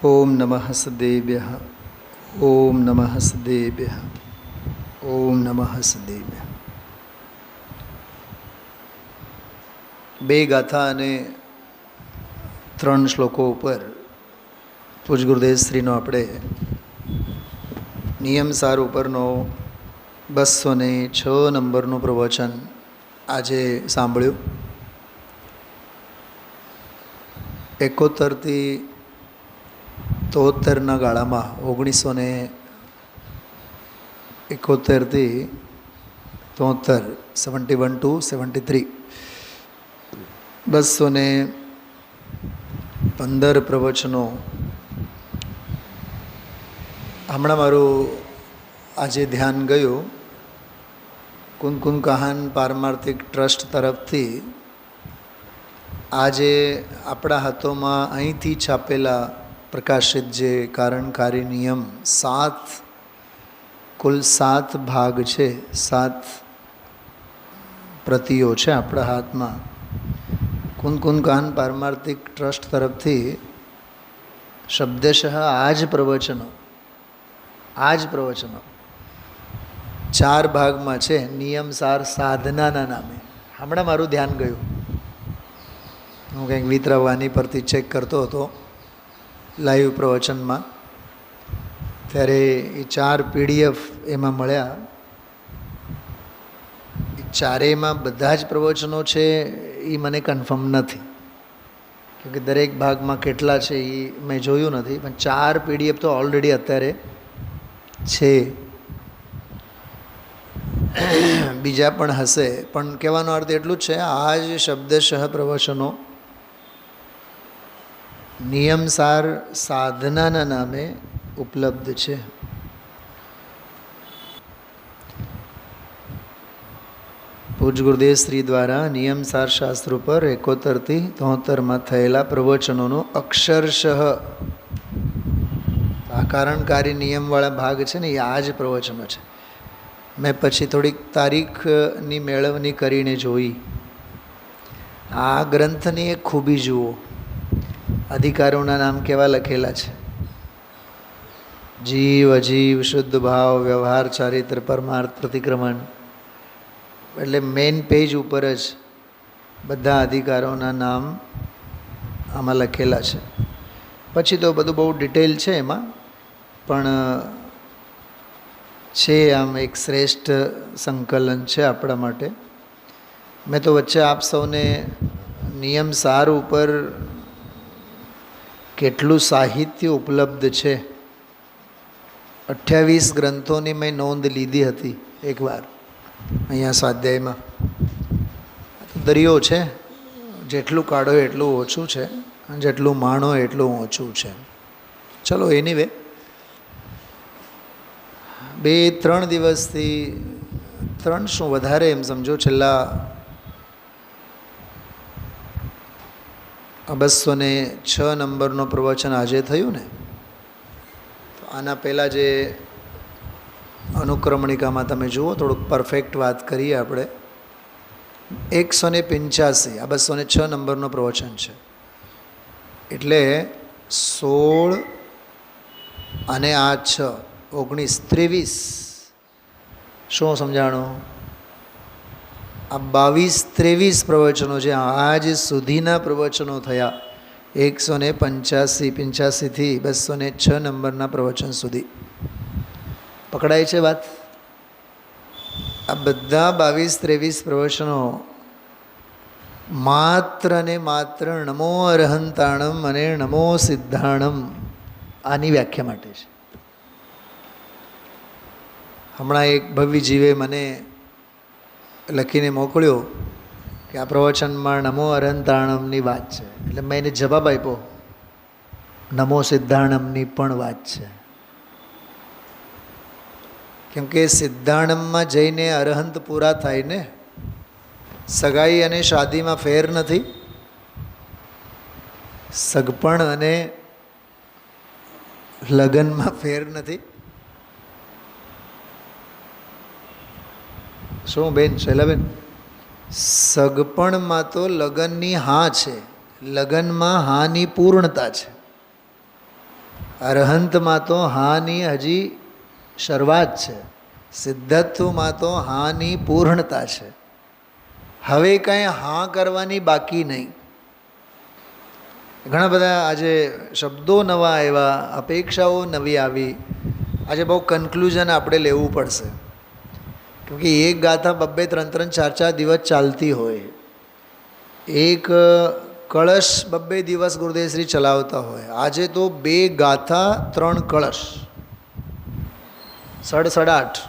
ઓમ નમઃ સદેભ્યઃ. ઓમ નમઃ સદેભ્યઃ. ઓમ નમઃ સદેભ્યઃ. બે ગાથા અને 3 શ્લોકો ઉપર પૂજ ગુરુદેવ શ્રીનો આપણે નિયમ સાર ઉપરનો 206 નંબરનું પ્રવચન આજે સાંભળ્યું. 71 થી 73ના ગાળામાં 1971 થી 73 71 to 73 215 પ્રવચનો. હમણાં મારું આજે ધ્યાન ગયું કુનકુન કહાન પારમાર્થિક ટ્રસ્ટ તરફથી આજે આપણા હાથોમાં અહીંથી છાપેલા પ્રકાશિત જે કારણકારી નિયમ 7 કુલ 7 ભાગ છે, 7 પ્રતિઓ છે આપણા હાથમાં. કુનકુન કહાન પારમાર્થિક ટ્રસ્ટ તરફથી શબ્દશઃ આ જ પ્રવચનો 4 ભાગમાં છે. નિયમ સાર સાધનાના નામે. હમણાં મારું ધ્યાન ગયું, હું કંઈક વિતરવાની પરથી ચેક કરતો હતો લાઈવ પ્રવચનમાં, ત્યારે એ 4 PDF એમાં મળ્યા. એ ચારેયમાં બધા જ પ્રવચનો છે એ મને કન્ફર્મ નથી, કેમકે દરેક ભાગમાં કેટલા છે એ મેં જોયું નથી, પણ 4 PDF તો ઓલરેડી અત્યારે છે. બીજા પણ હશે, પણ કહેવાનો અર્થ એટલું જ છે, આ જ શબ્દશઃ પ્રવચનો નિયમસાર સાધનાના નામે ઉપલબ્ધ છે. પૂજ ગુરુદેવ શ્રી દ્વારા નિયમસાર શાસ્ત્ર ઉપર 71 થી 73માં થયેલા પ્રવચનોનો અક્ષરશઃ આ કારણકારી નિયમવાળા ભાગ છે ને, એ આ જ પ્રવચનો છે. મેં પછી થોડીક તારીખની મેળવણી કરીને જોઈ. આ ગ્રંથની એક ખૂબી જુઓ, અધિકારોના નામ કેવા લખેલા છે: જીવ, અજીવ, શુદ્ધ ભાવ, વ્યવહાર, ચારિત્ર, પરમાર્થ, પ્રતિક્રમણ. એટલે મેઇન પેજ ઉપર જ બધા અધિકારોના નામ આમાં લખેલા છે. પછી તો બધું બહુ ડિટેલ છે એમાં, પણ છે આમ એક શ્રેષ્ઠ સંકલન છે આપણા માટે. મેં તો વચ્ચે આપ સૌને નિયમ સાર ઉપર કેટલું સાહિત્ય ઉપલબ્ધ છે 28 ગ્રંથોની મેં નોંધ લીધી હતી એકવાર અહીંયા સ્વાધ્યાયમાં. દરિયો છે, જેટલું કાઢો એટલું ઓછું છે, જેટલું માણો એટલું ઓછું છે. ચલો, એનીવે 2-3 દિવસથી, 3 શું વધારે એમ સમજો, છેલ્લા 206 નંબરનો પ્રવચન આજે થયું ને, તો આના પહેલાં જે અનુક્રમણિકામાં તમે જુઓ, થોડુંક પરફેક્ટ વાત કરીએ આપણે. 185 આ 206 નંબરનો પ્રવચન છે. એટલે 16 અને આ 6 19 23 શું સમજાણું? આ 22-23 પ્રવચનો છે. આજ સુધીના પ્રવચનો થયા 185 થી 206 નંબરના પ્રવચન સુધી. પકડાય છે વાત? આ બધા 22-23 પ્રવચનો માત્ર ને માત્ર નમો અરહંતાણમ અને નમો સિદ્ધાણમ આની વ્યાખ્યા માટે છે. હમણાં એક ભવ્ય જીવે મને લખીને મોકલ્યો કે આ પ્રવચનમાં નમો અરહંતાણમની વાત છે. એટલે મેં એને જવાબ આપ્યો, નમો સિદ્ધાણમની પણ વાત છે. કેમ કે સિદ્ધાણમમાં જઈને અરહંત પૂરા થાય ને. સગાઈ અને શાદીમાં ફેર નથી, સગપણ અને લગ્નમાં ફેર નથી. શું બેન શૈલાબેન? સગપણમાં તો લગ્નની હા છે, લગ્નમાં હાની પૂર્ણતા છે. અરહંતમાં તો હાની હજી શરૂઆત છે, સિદ્ધત્વમાં તો હાની પૂર્ણતા છે. હવે કંઈ હા કરવાની બાકી નહીં. ઘણા બધા આજે શબ્દો નવા આવ્યા, અપેક્ષાઓ નવી આવી. આજે બહુ કન્ક્લુઝન આપણે લેવું પડશે, કેમકે એક ગાથા 2-2, 3-3, 4-4 દિવસ ચાલતી હોય. એક કળશ 2-2 દિવસ ગુરુદેવશ્રી ચલાવતા હોય. આજે તો 2 ગાથા 3 કળશ, 8:30.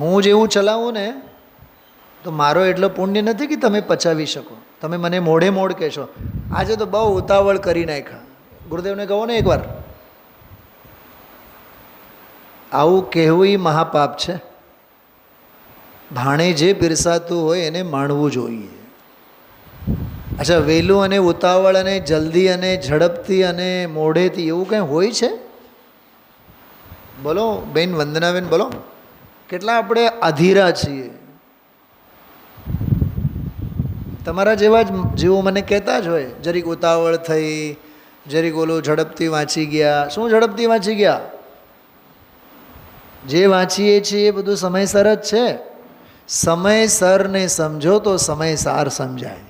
હું જેવું ચલાવું ને તો મારો એટલો પુણ્ય નથી કે તમે પચાવી શકો. તમે મને મોઢે મોઢ કહેશો આજે તો બહુ ઉતાવળ કરી નાખ્યા. ગુરુદેવને કહો ને એકવાર, આવું કહેવું એ મહાપાપ છે. ભાણે જે પીરસાતું હોય એને માણવું જોઈએ. અચ્છા, વહેલું અને ઉતાવળ અને જલ્દી અને ઝડપથી અને મોઢેથી એવું કંઈ હોય છે? બોલો બેન, વંદનાબેન બોલો, કેટલા આપણે અધીરા છીએ. તમારા જેવા જ જેવો મને કહેતા જ હોય, જરીક ઉતાવળ થઈ, જરીક ઓલું ઝડપથી વાંચી ગયા. શું ઝડપથી વાંચી ગયા? જે વાંચીએ છીએ એ બધું સમયસર જ છે. સમયસરને સમજો તો સમયસાર સમજાય.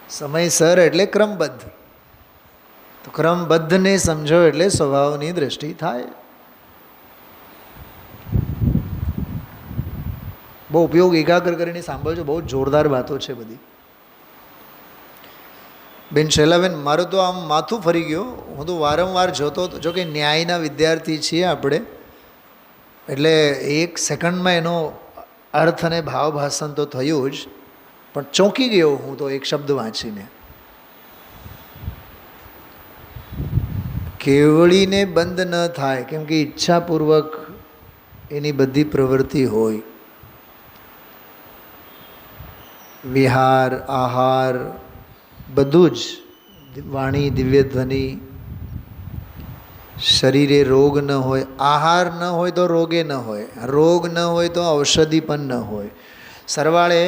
સમયસર એટલે ક્રમબદ્ધ, તો ક્રમબદ્ધને સમજો એટલે સ્વભાવની દ્રષ્ટિ થાય. બહુ ઉપયોગ એકાગ્ર કરીને સાંભળજો, બહુ જોરદાર વાતો છે બધી. બેન શૈલાબેન, મારું તો આમ માથું ફરી ગયું. હું તો વારંવાર જોતો હતો. જો કે ન્યાયના વિદ્યાર્થી છીએ આપણે, એટલે 1 સેકન્ડમાં એનો અર્થ અને ભાવ ભાષણ તો થયું જ, પણ ચોંકી ગયો હું તો એક શબ્દ વાંચીને. કેવળીને બંધ ન થાય, કેમ કે ઈચ્છાપૂર્વક એની બધી પ્રવૃત્તિ હોય. વિહાર, આહાર, બધું જ, વાણી, દિવ્ય ધ્વનિ. શરીરે રોગ ન હોય, આહાર ન હોય તો રોગે ન હોય, રોગ ન હોય તો ઔષધિ પણ ન હોય. સરવાળે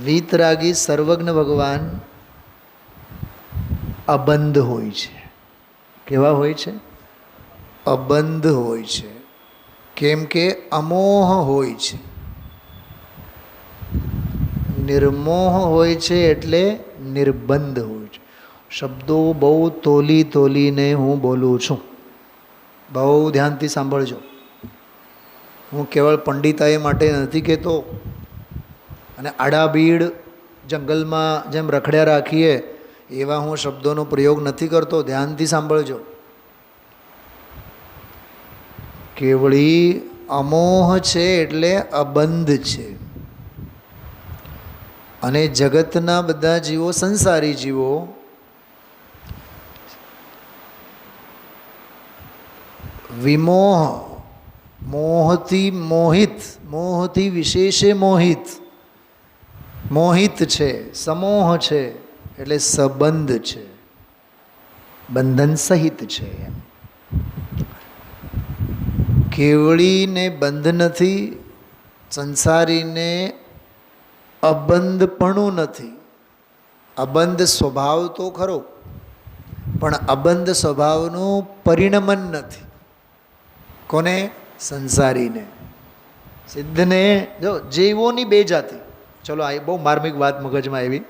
વીતરાગી સર્વજ્ઞ ભગવાન અબંધ હોય છે. કેવા હોય છે? અબંધ હોય છે. કેમ કે અમોહ હોય છે. નિર્મોહ હોય છે એટલે નિર્બંધ હોય છે. શબ્દો બહુ તોલીને હું બોલું છું, બહુ ધ્યાનથી સાંભળજો. હું કેવળ પંડિતાઈ માટે નથી કહેતો, અને આડાબીડ જંગલમાં જેમ રખડ્યા રાખીએ એવા હું શબ્દોનો પ્રયોગ નથી કરતો. ધ્યાનથી સાંભળજો. કેવળી અમોહ છે એટલે અબંધ છે. અને જગતના બધા જીવો, સંસારી જીવો, વિમોહ, મોહથી મોહિત, મોહથી વિશેષે મોહિત, મોહિત છે, સમોહ છે એટલે સંબંધ છે, બંધન સહિત છે. કેવળીને બંધ નથી, સંસારીને અબંધપણું નથી. અબંધ સ્વભાવ તો ખરો, પણ અબંધ સ્વભાવનું પરિણમન નથી. કોને? સંસારીને. સિદ્ધને જો જીવોની 2 જાતિ. ચલો, આ બહુ માર્મિક વાત મગજમાં આવી.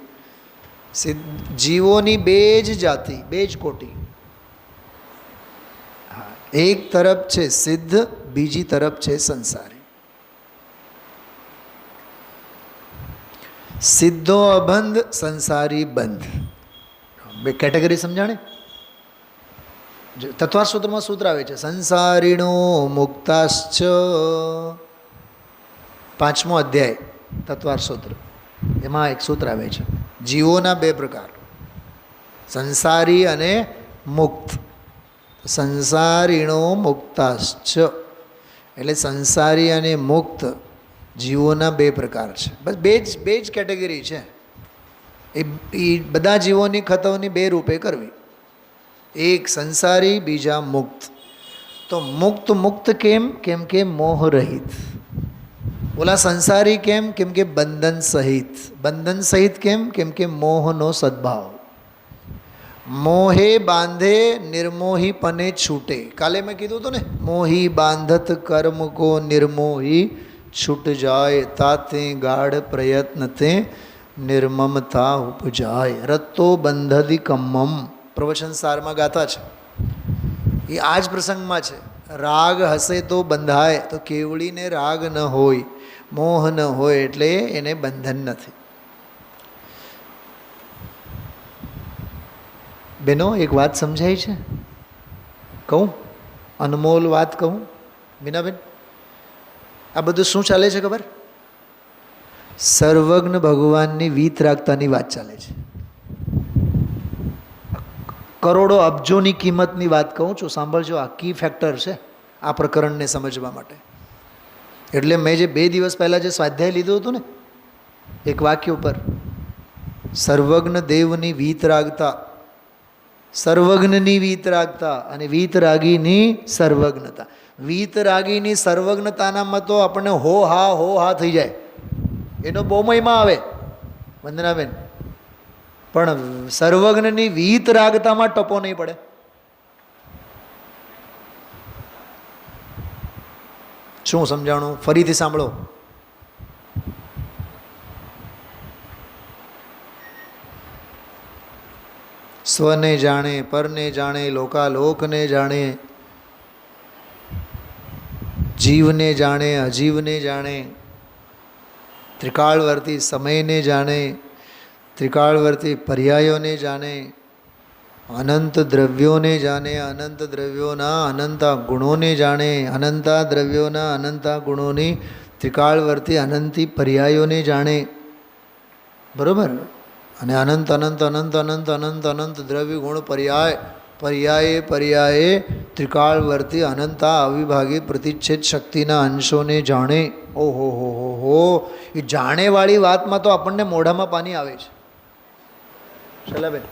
જીવોની 2 જ જાતિ, 2 જ કોટી. એક તરફ છે સિદ્ધ, બીજી તરફ છે સંસારી. સિદ્ધો અબંધ, સંસારી બંધ. 2 કેટેગરી સમજાણે. તત્વાર સૂત્રમાં સૂત્ર આવે છે, સંસારીણો મુક્તાશ્ચ. 5મો અધ્યાય તત્વાર સૂત્ર, એમાં એક સૂત્ર આવે છે. જીવોના 2 પ્રકાર, સંસારી અને મુક્ત. સંસારીણો મુક્તાશ્ચ એટલે સંસારી અને મુક્ત જીવોના 2 પ્રકાર છે. બસ બે જ કેટેગરી છે. એ બધા જીવોની ખતવની 2 રૂપે કરવી. એક સંસારી, બીજા મુક્ત. તો મુક્ત કેમ? કેમ કે મોહ રહિત. ઓલા સંસારી કેમ? કેમ કે બંધન સહિત. બંધન સહિત કેમ? કેમ કે મોહનો સદભાવ. મોહે બાંધે નિર્મોહી પને છૂટે. કાલે મેં કીધું હતું ને, મોહી બાંધત કર્મ કો નિર્મોહી છૂટ જાય, તાતે ગાઢ પ્રયત્ન તે નિર્મમતા ઉપજાય. રત્તો બંધદી કમ્મમ પ્રવચન સારમાં ગાથા છે. એ આ જ પ્રસંગમાં છે. રાગ હશે તો બંધાય, તો કેવળીને રાગ ન હોય, મોહ ન હોય એટલે એને બંધન નથી. બેનો એક વાત સમજાય છે? કહું, અનમોલ વાત કહું મીનાબેન. આ બધું શું ચાલે છે ખબર? સર્વજ્ઞ ભગવાનની વીતરાગતાની વાત ચાલે છે. કરોડો અબજોની કિંમતની વાત કહું છું, સાંભળજો. આ કી ફેક્ટર છે આ પ્રકરણને સમજવા માટે. એટલે મેં જે 2 દિવસ પહેલાં જે સ્વાધ્યાય લીધું હતું ને, એક વાક્ય ઉપર, સર્વજ્ઞ દેવની વીતરાગતા, સર્વજ્ઞની વીતરાગતા અને વીતરાગીની સર્વજ્ઞતા. વીતરાગીની સર્વજ્ઞતાનામાં તો આપણને હો હા થઈ જાય, એનો બહુ મહિમા આવે વંદનાબેન. પણ સર્વજ્ઞની વીતરાગતામાં ટપો નહીં પડે. શું સમજાણું? ફરીથી સાંભળો. સ્વને જાણે, પરને જાણે, લોકાલોકને જાણે, જીવને જાણે, અજીવને જાણે, ત્રિકાળવર્તી સમયને જાણે, ત્રિકાળવર્તી પર્યાયોને જાણે, અનંત દ્રવ્યોને જાણે, અનંત દ્રવ્યોના અનંતા ગુણોને જાણે, અનંતા દ્રવ્યોના અનંતા ગુણોની ત્રિકાળવર્તી અનંતી પર્યાયોને જાણે. બરાબર? અને અનંત અનંત અનંત અનંત અનંત અનંત દ્રવ્ય ગુણ પર્યાયે ત્રિકાળવર્તી અનંતા અવિભાગી પ્રતિચ્છેદ શક્તિના અંશોને જાણે. ઓહો હો. એ જાણેવાળી વાતમાં તો આપણને મોઢામાં પાણી આવે છે શૈલાબેન.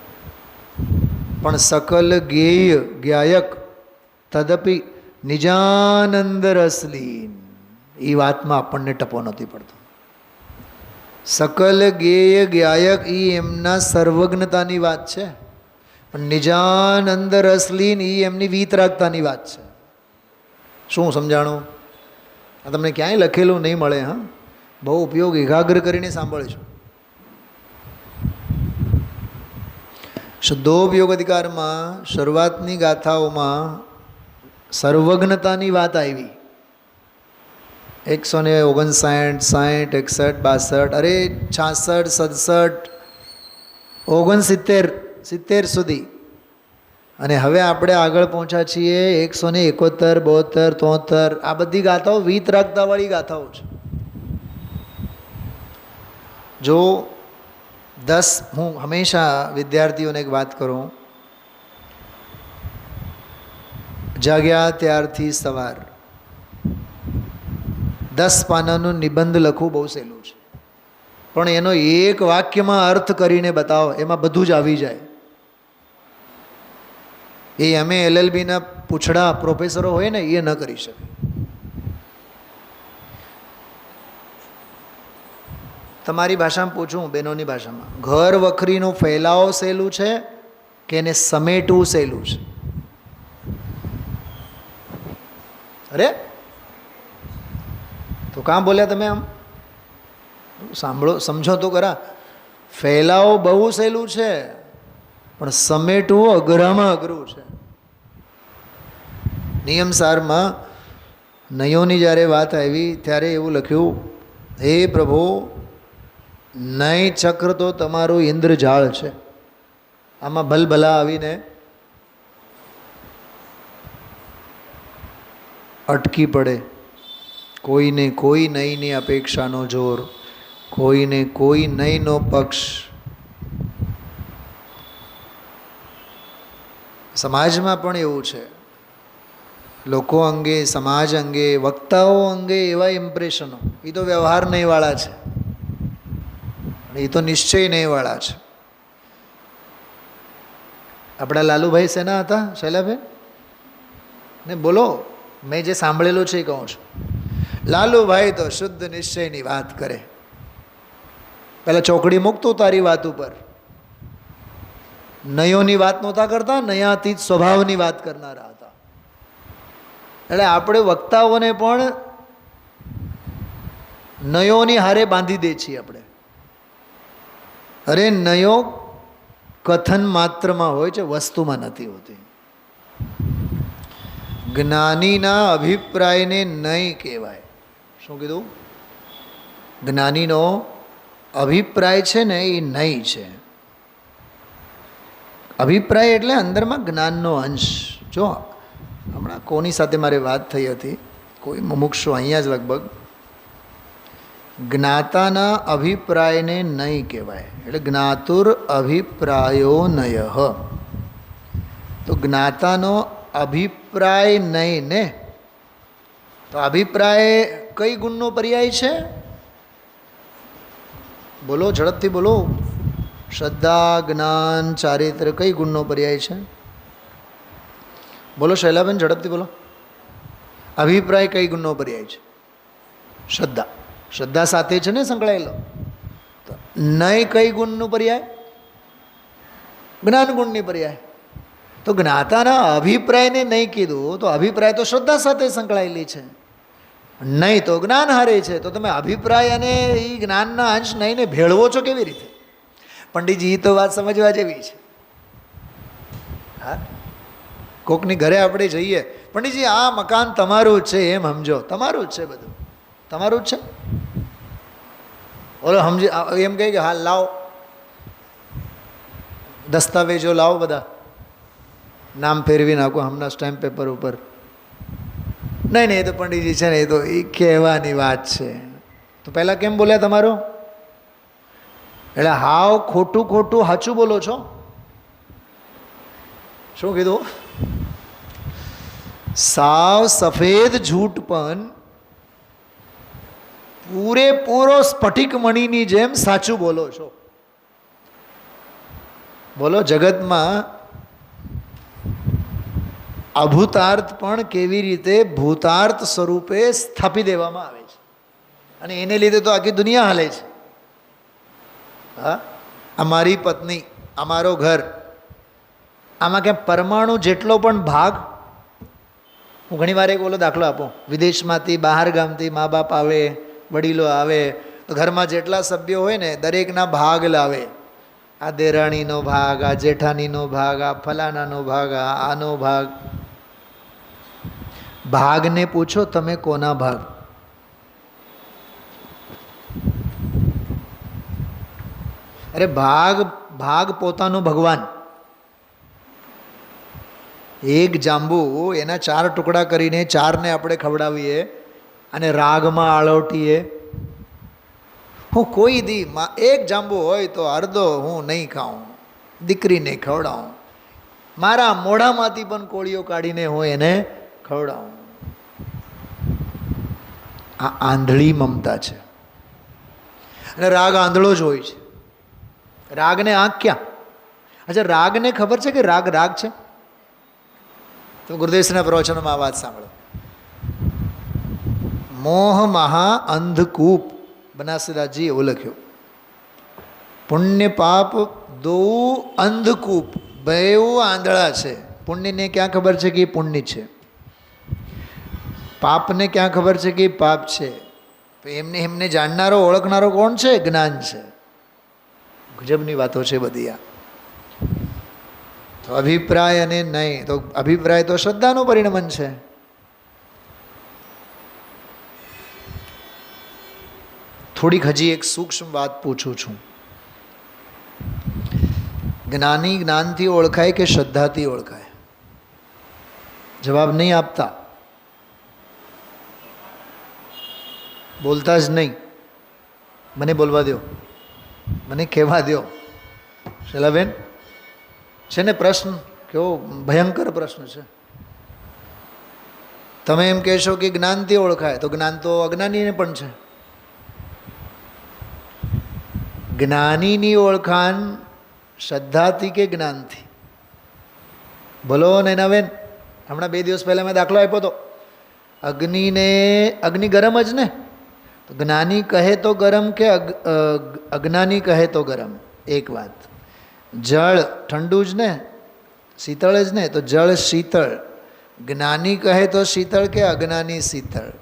પણ સકલ ગેય જ્ઞાયક તદપી નિજાનંદ રસલીન, એ વાતમાં આપણને ટપો નથી પડતો. સકલ ગેય જ્ઞાયક એ એમના સર્વજ્ઞતાની વાત છે, પણ નિજાનંદ રસલીન એ એમની વીતરાગતાની વાત છે. શું સમજાણું? આ તમને ક્યાંય લખેલું નહીં મળે. હા, બહુ ઉપયોગ એકાગ્ર કરીને સાંભળજો. શુદ્ધોપયોગ અધિકારમાં શરૂઆતની ગાથાઓમાં સર્વજ્ઞતાની વાત આવી. 159, 60, 61, 62, અરે 66, 67, 70 સુધી. અને હવે આપણે આગળ પહોંચ્યા છીએ 171, 72, 73. આ બધી ગાથાઓ વીતરાગતાવાળી ગાથાઓ છે. જો 10, હું હંમેશા વિદ્યાર્થીઓને એક વાત કરું, જાગ્યા ત્યારથી સવાર 10 પાનાનું નિબંધ લખવું બહુ સહેલું છે, પણ એનો એક વાક્યમાં અર્થ કરીને બતાવો, એમાં બધું જ આવી જાય. એ અમે LLBના પૂછડા પ્રોફેસરો હોય ને, એ ન કરી શકે. તમારી ભાષામાં પૂછું, બહેનોની ભાષામાં, ઘર વખરીનો ફેલાવો સહેલું છે કે એને સમેટવું સહેલું છે? અરે તો કાં બોલ્યા તમે? આમ સાંભળો, સમજો તો ખરા. ફેલાવો બહુ સહેલું છે, પણ સમેટવું અઘરામાં અઘરું છે. નિયમસારમાં નયોની જ્યારે વાત આવી ત્યારે એવું લખ્યું, હે પ્રભુ, નય ચક્ર તો તમારું ઇન્દ્રજાળ છે. આમાં ભલભલા આવીને અટકી પડે. કોઈને કોઈ નયની અપેક્ષાનો જોર, કોઈને કોઈ નયનો પક્ષ. સમાજમાં પણ એવું છે. લોકો અંગે, સમાજ અંગે, વક્તાઓ અંગે એવા ઇમ્પ્રેશનો, એ તો વ્યવહાર નહીંવાળા છે, એ તો નિશ્ચય નહીંવાળા છે. આપણા લાલુભાઈ શેના હતા શૈલાબેન? ને બોલો, મેં જે સાંભળેલું છે એ કહું છું. લાલુભાઈ તો શુદ્ધ નિશ્ચયની વાત કરે. પહેલાં ચોકડી મૂકતું તારી વાત ઉપર, નયોની વાત નહોતા કરતા, નયાતીત સ્વભાવની વાત કરનારા હતા. એટલે આપણે વક્તાઓને પણ નયોની હારે બાંધી દે છીએ આપણે. અરે નયો કથન માત્રમાં હોય છે, વસ્તુમાં નથી હોતી. જ્ઞાનીના અભિપ્રાયને નહીં કહેવાય. શું કીધું? જ્ઞાનીનો અભિપ્રાય છે ને એ નહીં છે. અભિપ્રાય એટલે અંદરમાં જ્ઞાનનો અંશ. જો હમણાં કોની સાથે મારે વાત થઈ હતી, કોઈ મુમુક્ષુ અહીંયા જ લગભગ, જ્ઞાતાના અભિપ્રાયને નહીં કહેવાય. એટલે જ્ઞાતુર અભિપ્રાયો નયઃ. તો જ્ઞાતાનો અભિપ્રાય નહીં ને, તો અભિપ્રાય કઈ ગુણનો પર્યાય છે? બોલો, ઝડપથી બોલો. શ્રદ્ધા, જ્ઞાન, ચારિત્ર કઈ ગુણનો પર્યાય છે? બોલો શૈલાબેન, ઝડપથી બોલો. અભિપ્રાય કઈ ગુણનો પર્યાય છે? શ્રદ્ધા. શ્રદ્ધા સાથે છે ને સંકળાયેલો. તો નહીં કઈ ગુણનું પર્યાય? જ્ઞાન ગુણની પર્યાય. તો જ્ઞાતાના અભિપ્રાયને નહીં કીધું, તો અભિપ્રાય તો શ્રદ્ધા સાથે સંકળાયેલી છે. નહીં તો જ્ઞાન હારે છે. તો તમે અભિપ્રાય અને એ જ્ઞાનના અંશ નહીંને ભેળવો છો કેવી રીતે? પંડિતજી, એ તો વાત સમજવા જેવી છે. હા, કોકની ઘરે આપણે જઈએ, પંડિતજી આ મકાન તમારું જ છે, એમ સમજો. તમારું જ છે, બધું તમારું જ છે. ઓલો સમજી એમ કહે કે હા લાવો દસ્તાવેજો, લાવો બધા, નામ ફેરવી નાખો હમણાં સ્ટેમ્પ પેપર ઉપર. નહીં નહીં, એ તો પંડિતજી છે ને, એ તો એ કહેવાની વાત છે. તો પહેલાં કેમ બોલ્યા તમારો? એટલે હાવ ખોટું ખોટું સાચું બોલો છો. શું કીધું? સાવ સફેદ झूठ પણ પૂરેપૂરો સ્ફટિક મણીની જેમ સાચું બોલો છો. બોલો, જગતમાં અભૂતાર્થ પણ કેવી રીતે ભૂતાર્થ સ્વરૂપે સ્થાપી દેવામાં આવે છે, અને એને લીધે તો આખી દુનિયા હાલે છે. હા, આ મારી પત્ની, આ મારો ઘર, આમાં ક્યાં પરમાણુ જેટલો પણ ભાગ, હું ઘણી વાર એક ઓલો દાખલો આપું, વિદેશમાંથી બહાર ગામથી મા બાપ આવે, વડીલો આવે, તો ઘરમાં જેટલા સભ્યો હોય ને દરેકના ભાગ લાવે. આ દેરાણીનો ભાગ, આ જેઠાણીનો ભાગ, આ ફલાણાનો ભાગ, આનો ભાગ. ભાગને પૂછો તમે કોના ભાગ? અરે ભાગ ભાગ પોતાનો ભગવાન. એક જાંબુ એના 4 ટુકડા કરીને 4ને આપણે ખવડાવીએ અને રાગમાં આળોટીએ. હું કોઈ દી એક જાંબુ હોય તો અડધો હું નહીં ખાઉં, દીકરીને ખવડાવું, મારા મોઢામાંથી પણ કોળીઓ કાઢીને હું એને ખવડાવું. આ આંધળી મમતા છે. અને રાગ આંધળો જ હોય છે. રાગને આંખ ક્યાં? અચ્છા, રાગને ખબર છે કે રાગ રાગ છે? તો ગુરુદેવના પ્રવચનમાં આ વાત સાંભળો. મોહ મહા અંધકૂપ, બનાસદાસજી એવું લખ્યું. પુણ્ય પાપ દો અંધકૂપ, બેઉ આંધળા છે. પુણ્યને ક્યાં ખબર છે કે એ પુણ્ય છે? પાપને ક્યાં ખબર છે કે એ પાપ છે? તો એમને જાણનારો ઓળખનારો કોણ છે? જ્ઞાન છે. ગજબની વાતો છે બધી આ. તો અભિપ્રાય અને નહીં, તો અભિપ્રાય તો શ્રદ્ધાનું પરિણમન છે. થોડીક હજી એક સૂક્ષ્મ વાત પૂછું છું. જ્ઞાની જ્ઞાનથી ઓળખાય કે શ્રદ્ધાથી ઓળખાય? જવાબ નહીં આપતા, બોલતા જ નહીં. મને બોલવા દો, મને કહેવા દો. શૈલાબેન, છે ને પ્રશ્ન કેવો ભયંકર પ્રશ્ન છે. તમે એમ કહેશો કે જ્ઞાનથી ઓળખાય, તો જ્ઞાન તો અજ્ઞાનીને પણ છે. જ્ઞાનીની ઓળખાણ શ્રદ્ધાથી કે જ્ઞાનથી? બોલો નૈનાબેન. હમણાં 2 દિવસ પહેલાં મેં દાખલો આપ્યો હતો. અગ્નિ ગરમ જ ને, તો જ્ઞાની કહે તો ગરમ કે અજ્ઞાની કહે તો ગરમ? એક વાત. જળ ઠંડુ જ ને, શીતળ જ ને, તો જળ શીતળ. જ્ઞાની કહે તો શીતળ કે અજ્ઞાની શીતળ?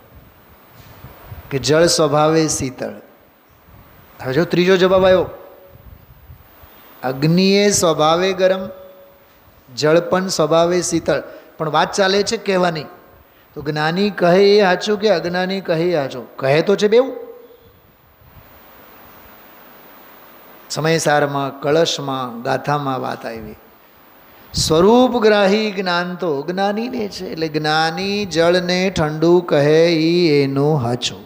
કે જળ સ્વભાવે શીતળ. હવે જો ત્રીજો જવાબ આવ્યો, અગ્નિએ સ્વભાવે ગરમ, જળ પણ સ્વભાવે શીતળ. પણ વાત ચાલે છે કહેવાની. તો જ્ઞાની કહે એ સાચું કે અજ્ઞાની કહે એ સાચું? કહે તો છે બેવું. સમયસારમાં, કળશમાં, ગાથામાં વાત આવી. સ્વરૂપગ્રાહી જ્ઞાન તો જ્ઞાનીને છે. એટલે જ્ઞાની જળને ઠંડુ કહે એ એનું સાચું,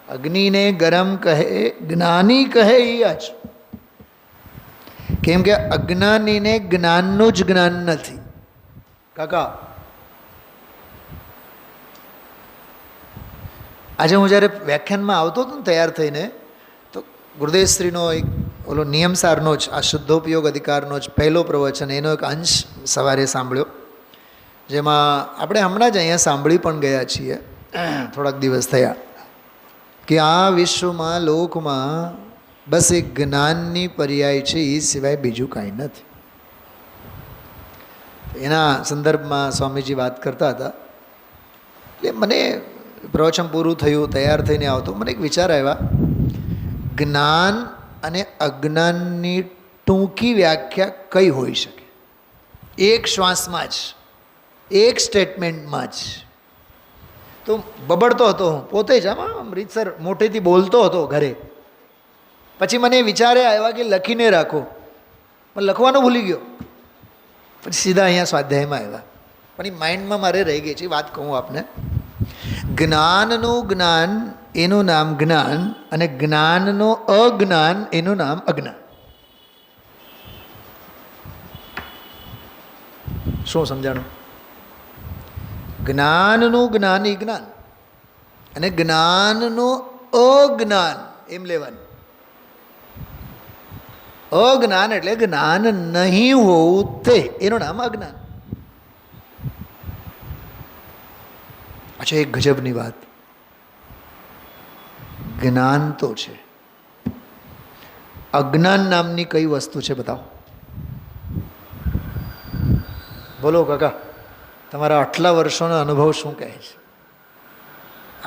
અગ્નિને ગરમ કહે, જ્ઞાની કહે એ સાચું. કેમ કે અજ્ઞાનીને જ્ઞાનનું જ જ્ઞાન નથી. કાકા, આજે હું જ્યારે વ્યાખ્યાનમાં આવતો હતો ને તૈયાર થઈને, તો ગુરુદેવશ્રીનો એક ઓલો નિયમસારનો જ, આ શુદ્ધોપયોગ અધિકારનો જ પહેલો પ્રવચન, એનો એક અંશ સવારે સાંભળ્યો, જેમાં આપણે હમણાં જ અહીંયા સાંભળી પણ ગયા છીએ, થોડાક દિવસ થયા, કે આ વિશ્વમાં, લોકમાં બસ એક જ્ઞાનની પર્યાય છે, એ સિવાય બીજું કાંઈ નથી. એના સંદર્ભમાં સ્વામીજી વાત કરતા હતા. એટલે મને પ્રવચન પૂરું થયું, તૈયાર થઈને આવતો, મને એક વિચાર આવ્યા, જ્ઞાન અને અજ્ઞાનની ટૂંકી વ્યાખ્યા કઈ હોઈ શકે? એક શ્વાસમાં જ, એક સ્ટેટમેન્ટમાં જ. તો બબડતો હતો હું પોતે જ, આમાં રીતસર મોટેથી બોલતો હતો ઘરે. પછી મને વિચારે આવ્યા કે લખીને રાખો, પણ લખવાનું ભૂલી ગયો. પછી સીધા અહીંયા સ્વાધ્યાયમાં આવ્યા, પણ એ માઇન્ડમાં મારે રહી ગઈ છે. વાત કહું આપને, જ્ઞાનનું જ્ઞાન એનું નામ જ્ઞાન, અને જ્ઞાનનું અજ્ઞાન એનું નામ અજ્ઞાન. શું સમજાણું? જ્ઞાનનું જ્ઞાન એ જ્ઞાન, અને જ્ઞાનનું અજ્ઞાન એમ લેવાનું. અજ્ઞાન એટલે જ્ઞાન નહીં હોવું તે, એનું નામ અજ્ઞાન. અચ્છા, એક ગજબની વાત, જ્ઞાન તો છે, અજ્ઞાન નામની કઈ વસ્તુ છે બતાવો? બોલો કાકા, તમારા આટલા વર્ષોનો અનુભવ શું કહે છે?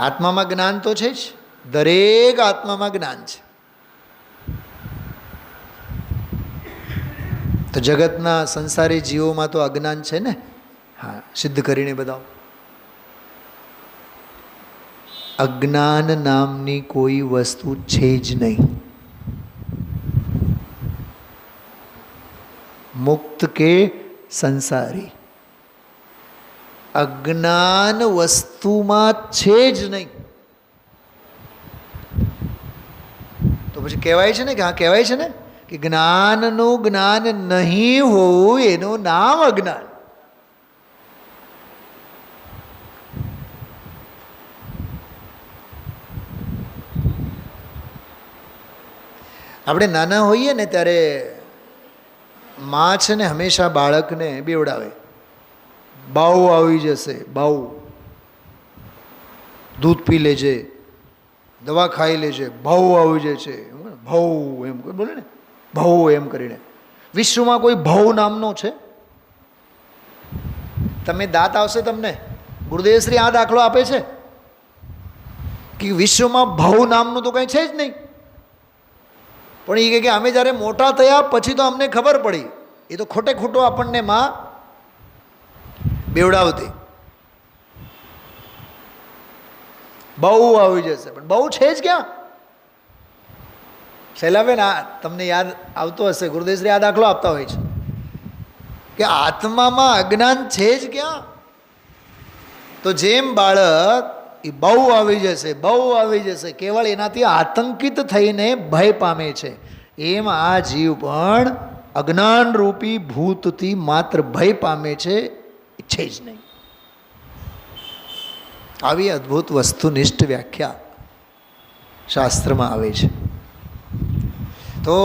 આત્મામાં જ્ઞાન તો છે જ, દરેક આત્મામાં જ્ઞાન છે. તો જગતના સંસારી જીવોમાં તો અજ્ઞાન છે ને. હા, સિદ્ધ કરીને બતાવો. અજ્ઞાન નામની કોઈ વસ્તુ છે જ નહીં. મુક્ત કે સંસારી, અજ્ઞાન વસ્તુમાં છે જ નહીં. તો પછી કહેવાય છે ને કે, હા કહેવાય છે ને કે જ્ઞાનનું જ્ઞાન નહીં હોવું એનું નામ અજ્ઞાન. આપણે નાના હોઈએ ને ત્યારે માં છે ને હંમેશા બાળકને બેવડાવે, બાવ આવી જશે, બાવ, દૂધ પી લેજે, દવા ખાઈ લેજે, ભાવ આવી જાય છે, ભાવ એમ કોઈ બોલે ને, ભાવ એમ કરીને. વિશ્વમાં કોઈ ભાવ નામનો છે? તમે દાંત આવશે તમને, ગુરુદેવશ્રી આ દાખલો આપે છે કે વિશ્વમાં ભાવ નામનું તો કંઈ છે જ નહીં. પણ એ કહે કે અમે જ્યારે મોટા થયા પછી તો અમને ખબર પડી. એ તો ખોટે ખોટો આપણને માં બેવડાવતી, બહુ આવી જશે, પણ બહુ છે જ ક્યાં? શૈલાબેન, આ તમને યાદ આવતો હશે, ગુરુદેવશ્રી આ દાખલો આપતા હોય છે કે આત્મામાં અજ્ઞાન છે જ ક્યાં? તો જેમ બાળક એ બહુ આવી જશે, બહુ આવી જશે, કેવળ એનાથી આતંકિત થઈને ભય પામે છે, એમ આ જીવ પણ અજ્ઞાન રૂપી ભૂતથી માત્ર ભય પામે છે જ નહીં. આવી અદ્ભુત વસ્તુનિષ્ઠ વ્યાખ્યા શાસ્ત્રમાં આવે છે. તો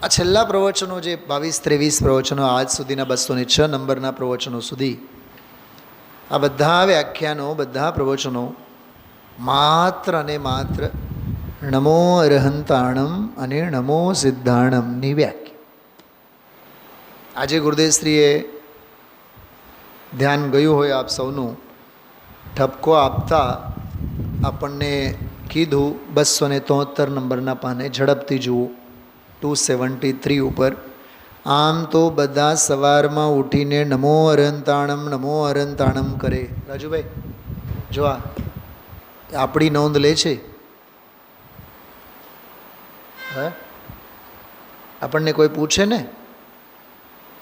આ છેલ્લા પ્રવચનો જે 22-23 પ્રવચનો આજ સુધીના 206 નંબરના પ્રવચનો સુધી, આ બધા વ્યાખ્યાનો, બધા પ્રવચનો માત્ર અને માત્ર નમો અરહંતાણમ અને નમો સિદ્ધાણમની વ્યાખ્યા. આજે ગુરુદેવશ્રીએ ધ્યાન ગયું હોય આપ સૌનું, ઠપકો આપતા આપણને કીધું 273 નંબરના પાને ઝડપથી જુઓ, 273 ઉપર. આમ તો બધા સવારમાં ઉઠીને નમો અરંતાણમ કરે. રાજુભાઈ જો આ આપણી નોંધ લે છે. હે, આપણને કોઈ પૂછે ને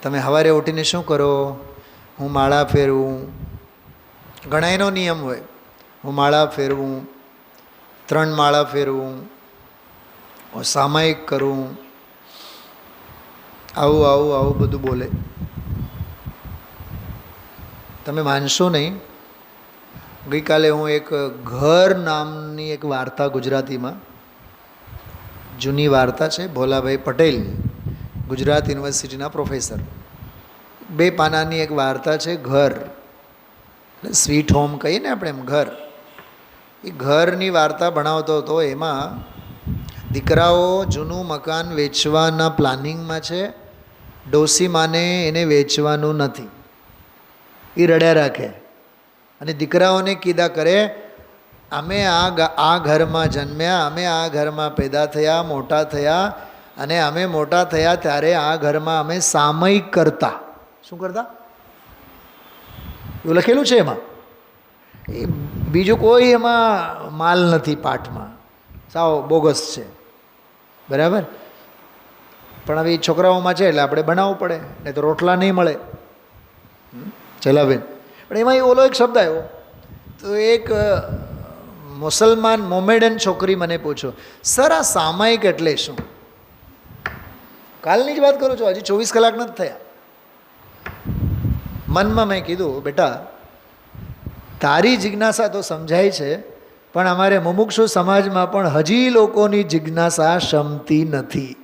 તમે સવારે ઉઠીને શું કરો? હું માળા ફેરવું. ઘણાયનો નિયમ હોય, હું માળા ફેરવું, 3 માળા ફેરવું, સામાયિક કરું, આવું બધું બોલે. તમે માનશો નહીં, ગઈકાલે હું એક ઘર નામની એક વાર્તા ગુજરાતીમાં, જૂની વાર્તા છે, ભોલાભાઈ પટેલ ગુજરાત યુનિવર્સિટીના પ્રોફેસર, 2 પાનાની એક વાર્તા છે ઘર, સ્વીટ હોમ કહીએ ને આપણે, એમ ઘર. એ ઘરની વાર્તા ભણાવતો હતો. એમાં દીકરાઓ જૂનું મકાન વેચવાના પ્લાનિંગમાં છે, ડોસીમાને એને વેચવાનું નથી, એ રડ્યા રાખે અને દીકરાઓને કીધા કરે, અમે આ ઘરમાં જન્મ્યા, અમે આ ઘરમાં પેદા થયા, મોટા થયા, અને અમે મોટા થયા ત્યારે આ ઘરમાં અમે સામયિક કરતા. શું કરતા? એવું લખેલું છે એમાં. એ બીજું કોઈ એમાં માલ નથી પાઠમાં, સાવ બોગસ છે, બરાબર. પણ હવે એ છોકરાઓમાં છે એટલે આપણે બનાવવું પડે, નહીં તો રોટલા નહીં મળે. ચલાવેન. પણ એમાં ઓલો એક શબ્દ આવ્યો, તો એક મુસલમાન મોમેડન છોકરી મને પૂછો, સર આ સામાયિક એટલે શું? કાલની જ વાત કરું છું, હજી 24 કલાક નથી થયા. મનમાં મેં કીધું, બેટા તારી જિજ્ઞાસા તો સમજાય છે, પણ અમારે મુમુક્ષુ સમાજમાં પણ હજી લોકોની જિજ્ઞાસા શમતી નથી.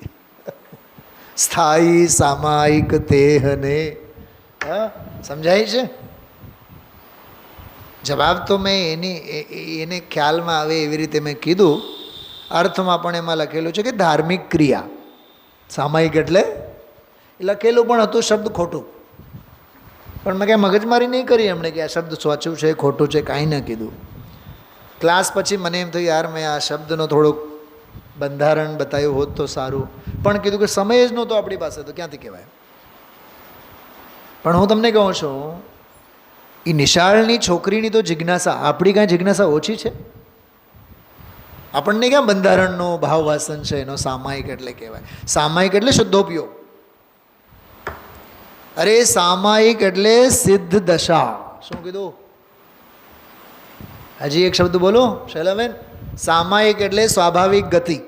સ્થાયી સામાયિક તેહને સમજાય છે? જવાબ તો મેં એને ખ્યાલમાં આવે એવી રીતે મેં કીધું. અર્થમાં પણ એમાં લખેલું છે કે ધાર્મિક ક્રિયા. સામાયિક એટલે લખેલું પણ હતું શબ્દ ખોટું, પણ મેં ક્યાં મગજમારી નહીં કરી એમણે કે આ શબ્દ સાચું છે ખોટું છે, કાંઈ ન કીધું. ક્લાસ પછી મને એમ થયું યાર મેં આ શબ્દનો થોડુંક બંધારણ બતાવ્યું હોત તો સારું, પણ કીધું કે સમય જ નહોતો આપણી પાસે, તો ક્યાંથી કહેવાય. પણ હું તમને કહું છું, એ નિશાળની છોકરીની તો જિજ્ઞાસા, આપણી કાંઈ જિજ્ઞાસા ઓછી છે? આપણને ક્યાં બંધારણનો ભાવવાસન છે એનો સામાયિક એટલે કહેવાય. સામાયિક એટલે શુદ્ધોપયોગ. અરે સામાયિક એટલે સિદ્ધ દશા. શું કીધું? હજી એક શબ્દ બોલો શૈલાબેન. સામાયિક એટલે સ્વાભાવિક ગતિ.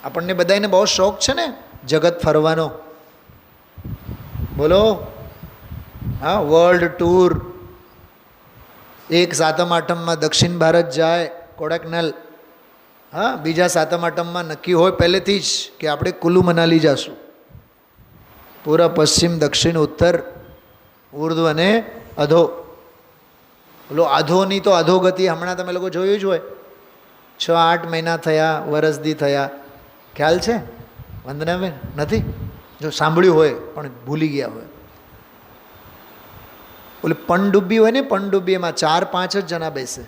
આપણને બધાને બહુ શોખ છે ને જગત ફરવાનો, બોલો. હા, વર્લ્ડ ટૂર. એક 7મ 8મમાં દક્ષિણ ભારત જાય, કોડાકનલ. હા, બીજા 7મ 8મમાં નક્કી હોય પહેલેથી જ કે આપણે કુલ્લુ મનાલી જઈશું. પૂરા પશ્ચિમ દક્ષિણ ઉત્તર ઉર્ધ્વ અને અધો. બોલો અધોની તો અધોગતિ હમણાં તમે લોકો જોયું જ હોય. 6-8 મહિના થયા, વરસદી થયા, ખ્યાલ છે વંદનાબેન? નથી? જો સાંભળ્યું હોય પણ ભૂલી ગયા હોય. ઓલી પનડુબ્બી હોય ને, પનડુબ્બી, એમાં 4-5 જ જણા બેસે.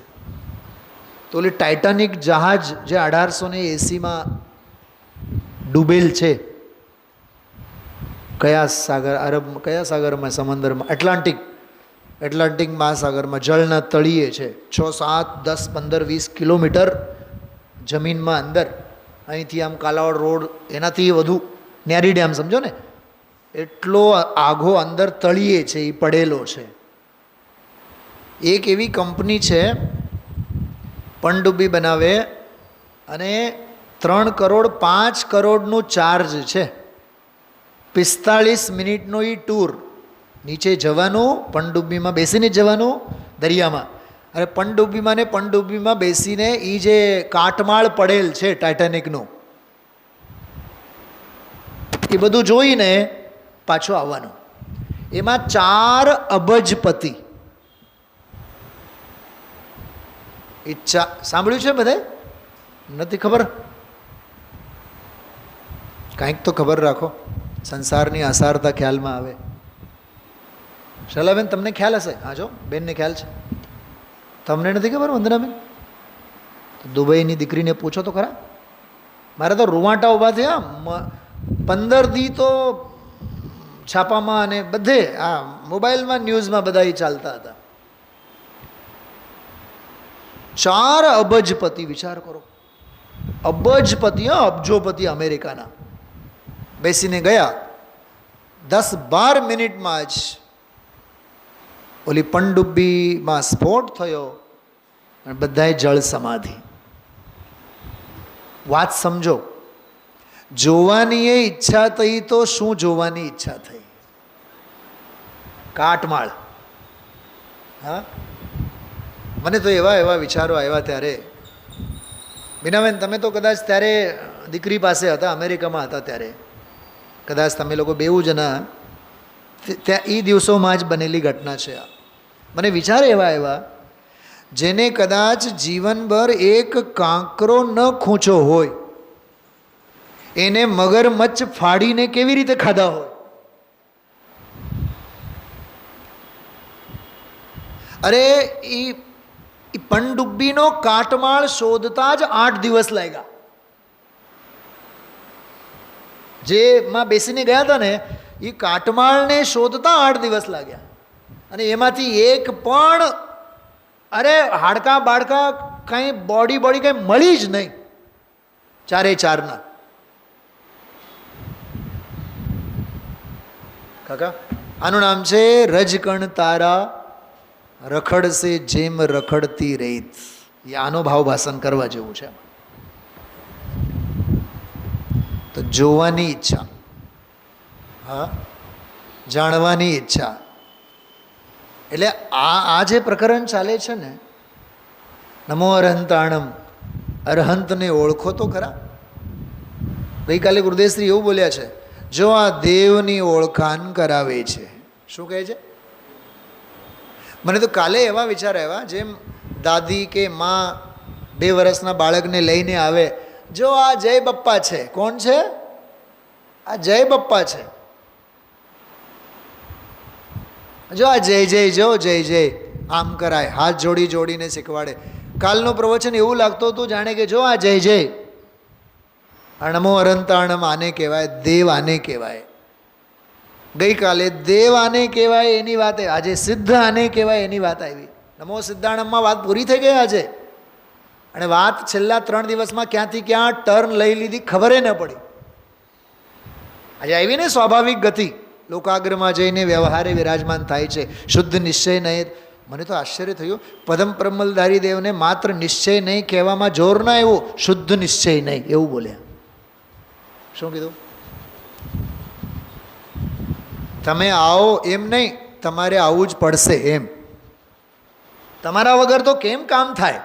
તો ઓલી ટાઇટાનિક જહાજ જે 1880માં ડૂબેલ છે, કયા સાગર, કયા સાગરમાં? સમંદરમાં, એટલાન્ટિક મહાસાગરમાં, જળના તળિયે છે. 6, 7, 10, 15, 20 કિલોમીટર જમીનમાં અંદર. અહીંથી આમ કાલાવાડ રોડ, એનાથી વધુ નેરી ડેમ સમજો ને, એટલો આઘો અંદર તળિયે છે, એ પડેલો છે. એક એવી કંપની છે પનડુબ્બી બનાવે, અને 3 કરોડ 5 કરોડનું ચાર્જ છે. 45 મિનિટનો એ ટૂર. નીચે જવાનું, પનડુબ્બીમાં બેસીને જવાનું દરિયામાં, અને પનડુબ્બીમાં બેસીને એ જે કાટમાળ પડેલ છે ટાઇટાનિકનું, એ બધું જોઈને પાછું આવવાનું. એમાં 4 અબજપતિ. સાંભળ્યું છે બધાએ? નથી ખબર? કાંઈક તો ખબર રાખો, સંસારની અસારતા ખ્યાલમાં આવે. શૈલાબેન તમને ખ્યાલ હશે? હા જો બેનને ખ્યાલ છે. તમને નથી ખબર વંદનાબેન? દુબઈની દીકરીને પૂછો તો ખરા. મારે તો રૂવાટા ઊભા થયા. 15 દી તો છાપામાં અને બધે આ મોબાઈલમાં ન્યૂઝમાં બધા ચાલતા હતા. 4 અબજપતિ, વિચાર કરો, અબજપતિ, અબજોપતિ અમેરિકાના બેસીને ગયા. 10-12 મિનિટમાં જ ઓલી પનડુબ્બીમાં સ્ફોટ થયો અને બધાએ જળ સમાધિ. વાત સમજો. જોવાની એ ઈચ્છા થઈ તો શું જોવાની ઈચ્છા થઈ? કાટમાળ. હા, મને તો એવા વિચારો આવ્યા ત્યારે. બીનાબેન તમે તો કદાચ ત્યારે દીકરી પાસે હતા, અમેરિકામાં હતા ત્યારે, કદાચ તમે લોકો બેઉ જણા ત્યાં એ દિવસોમાં જ બનેલી ઘટના છે. મને વિચાર એવા આવ્યા, જેને કદાચ જીવનભર એક કાંકરો ન ખૂંચો હોય એને મગરમચ્છ ફાડીને કેવી રીતે ખાધા હોય. અરે એ પનડુબ્બીનો કાટમાળ શોધતા જ 8 દિવસ લાગ્યા. જેમાં બેસીને ગયા હતા ને એ કાટમાળને શોધતા 8 દિવસ લાગ્યા. અને એમાંથી એક પણ અરે હાડકા બાડકા કંઈ બોડી કંઈ મળી જ નહીં. 4 કાકા આનું નામ છે રજકણ તારા રખડશે જેમ રખડતી રેત. એ આનો ભાવ ભાષણ કરવા જેવું છે. તો જોવાની ઈચ્છા, હા, જાણવાની ઈચ્છા. એટલે આ જે પ્રકરણ ચાલે છે ને, નમો અરહંતાણમ, અરહંતને ઓળખો તો ખરા. ગઈકાલે ગુરુદેવશ્રી એવું બોલ્યા છે, જો આ દેવની ઓળખાણ કરાવે છે. શું કહે છે? મને તો કાલે એવા વિચાર આવ્યા, જેમ દાદી કે માં 2 વર્ષના બાળકને લઈને આવે, જો આ જય બપ્પા છે. કોણ છે? આ જય બપ્પા છે. જો આ જય જય, જો જય જય આમ કરાય, હાથ જોડીને શીખવાડે. કાલનું પ્રવચન એવું લાગતું હતું જાણે કે જો આ જય જય, નમો અરહંતાણમ આને કહેવાય, દેવ આને કહેવાય. ગઈકાલે દેવ આને કહેવાય એની વાત, આજે સિદ્ધ આને કહેવાય એની વાત આવી. નમો સિદ્ધાણમમાં વાત પૂરી થઈ ગઈ આજે. અને વાત છેલ્લા 3 દિવસમાં ક્યાંથી ક્યાં ટર્ન લઈ લીધી ખબરે ન પડી. આજે આવી ને સ્વાભાવિક ગતિ, લોકાગ્રમાં જઈને વ્યવહારે વિરાજમાન થાય છે. શુદ્ધ નિશ્ચય નહીં. મને તો આશ્ચર્ય થયું, પદમ પ્રમલધારી દેવને માત્ર નિશ્ચય નહીં કહેવામાં જોર ના આવ્યું, શુદ્ધ નિશ્ચય નહીં એવું બોલ્યા. શું કીધું? તમે આવો એમ નહીં, તમારે આવવું જ પડશે એમ. તમારા વગર તો કેમ કામ થાય?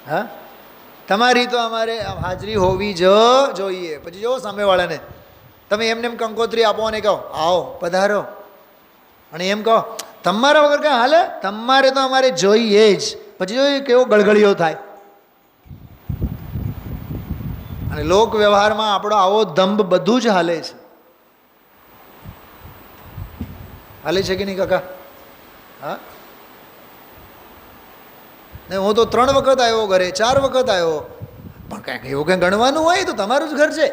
હા, તમારી તો અમારે હાજરી હોવી જ જોઈએ. પછી જો સામેવાળાને તમે એમને કંકોત્રી આપો અને કહો આવો પધારો, અને એમ કહો તમારા વગર કાંઈ હાલે, તમારે તો અમારે જોઈએ જ. પછી જોઈએ કેવો ગળગળિયો થાય. અને લોક વ્યવહારમાં આપણો આવો દંભ બધું જ હાલે છે. હાલે છે કે નહીં કાકા? હા, ને હું તો 3 વખત આવ્યો ઘરે, 4 વખત આવ્યો, પણ કાંઈક એવું કંઈ ગણવાનું હોય તો તમારું જ ઘર છે.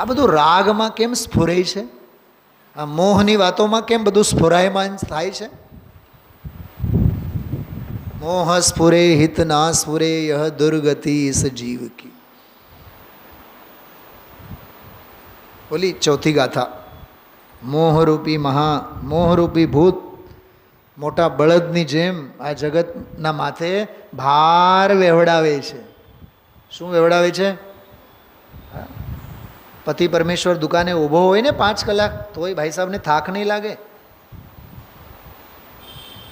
આ બધું રાગમાં કેમ સ્ફુરે છે? આ મોહની વાતોમાં કેમ બધું સ્ફુરાયમાન થાય છે? મોહ સ્ફુરે હિત ના સ્ફુરે યહ દુર્ગતિ ઇસ જીવ કી. બોલી ચોથી ગાથા. મોહરૂપી મોહરૂપી ભૂત મોટા બળદની જેમ આ જગતના માથે ભાર વેવડાવે છે. શું વેવડાવે છે? પતિ પરમેશ્વર દુકાને ઊભો હોય ને 5 કલાક, તોય ભાઈ સાહેબને થાક નહીં લાગે.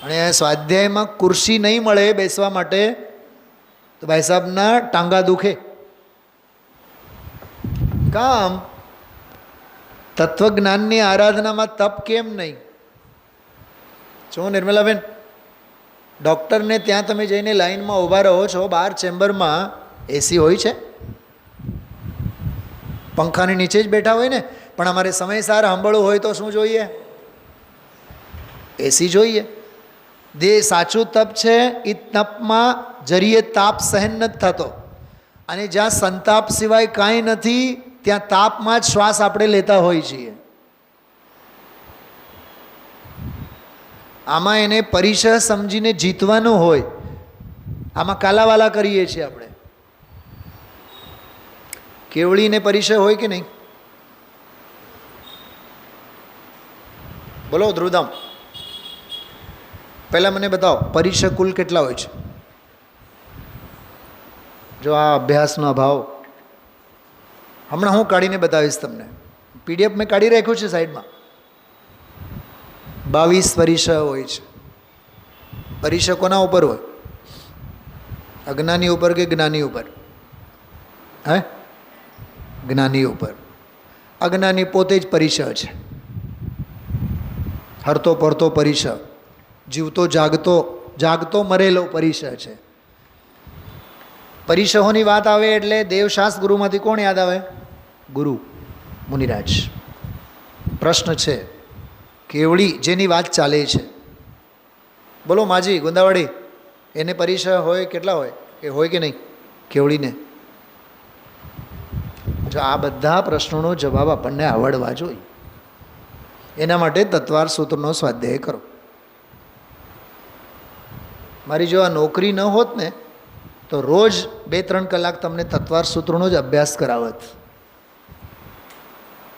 અને સ્વાધ્યાયમાં ખુરશી નહીં મળે બેસવા માટે તો ભાઈ સાહેબના ટાંગા દુખે. કામ તત્વજ્ઞાનની આરાધનામાં તપ કેમ નહીં? શું નિર્મલાબેન, ડૉક્ટરને ત્યાં તમે જઈને લાઈનમાં ઊભા રહો છો, બહાર ચેમ્બરમાં એસી હોય છે? પંખાની નીચે જ બેઠા હોય ને, પણ અમારે સમયસર સાંભળવું હોય તો શું જોઈએ? એસી જોઈએ. દેહ સાચું તપ છે એ તપમાં જરીએ તાપ સહન નથી થતો, અને જ્યાં સંતાપ સિવાય કાંઈ નથી ત્યાં તાપમાં જ શ્વાસ આપણે લેતા હોઈએ છીએ. આમાં એને પરિસર સમજીને જીતવાનું હોય, આમાં કાલાવાલા કરીએ છીએ આપણે. કેવળીને પરિસર હોય કે નહીં? બોલો ધ્રુવધામ, પહેલાં મને બતાવો પરિસર કુલ કેટલા હોય છે? જો આ અભ્યાસનો અભાવ હમણાં હું કાઢીને બતાવીશ તમને. પીડીએફ મેં કાઢી રાખ્યું છે સાઈડમાં. 22 પરિસર હોય છે. પરિસર કોના ઉપર હોય? અજ્ઞાની ઉપર કે જ્ઞાની ઉપર? હે? જ્ઞાની ઉપર. અજ્ઞાની પોતે જ પરિસર છે. હરતો ફરતો પરિસર, જીવતો જાગતો, જાગતો મરેલો પરિસર છે. પરિસહોની વાત આવે એટલે દેવશાસ્ત્ર ગુરુમાંથી કોણ યાદ આવે? ગુરુ મુનિરાજ. પ્રશ્ન છે, કેવળી જેની વાત ચાલે છે, બોલો માજી ગુંદાવાડી, એને પરિસર હોય કેટલા હોય? એ હોય કે નહીં કેવળીને? જો આ બધા પ્રશ્નોનો જવાબ આપણને આવડવા જોઈએ. એના માટે તત્વાર સૂત્રનો સ્વાધ્યાય કરો. મારી જો આ નોકરી ન હોત ને તો રોજ 2-3 કલાક તમને તત્વાર સૂત્રનો જ અભ્યાસ કરાવત.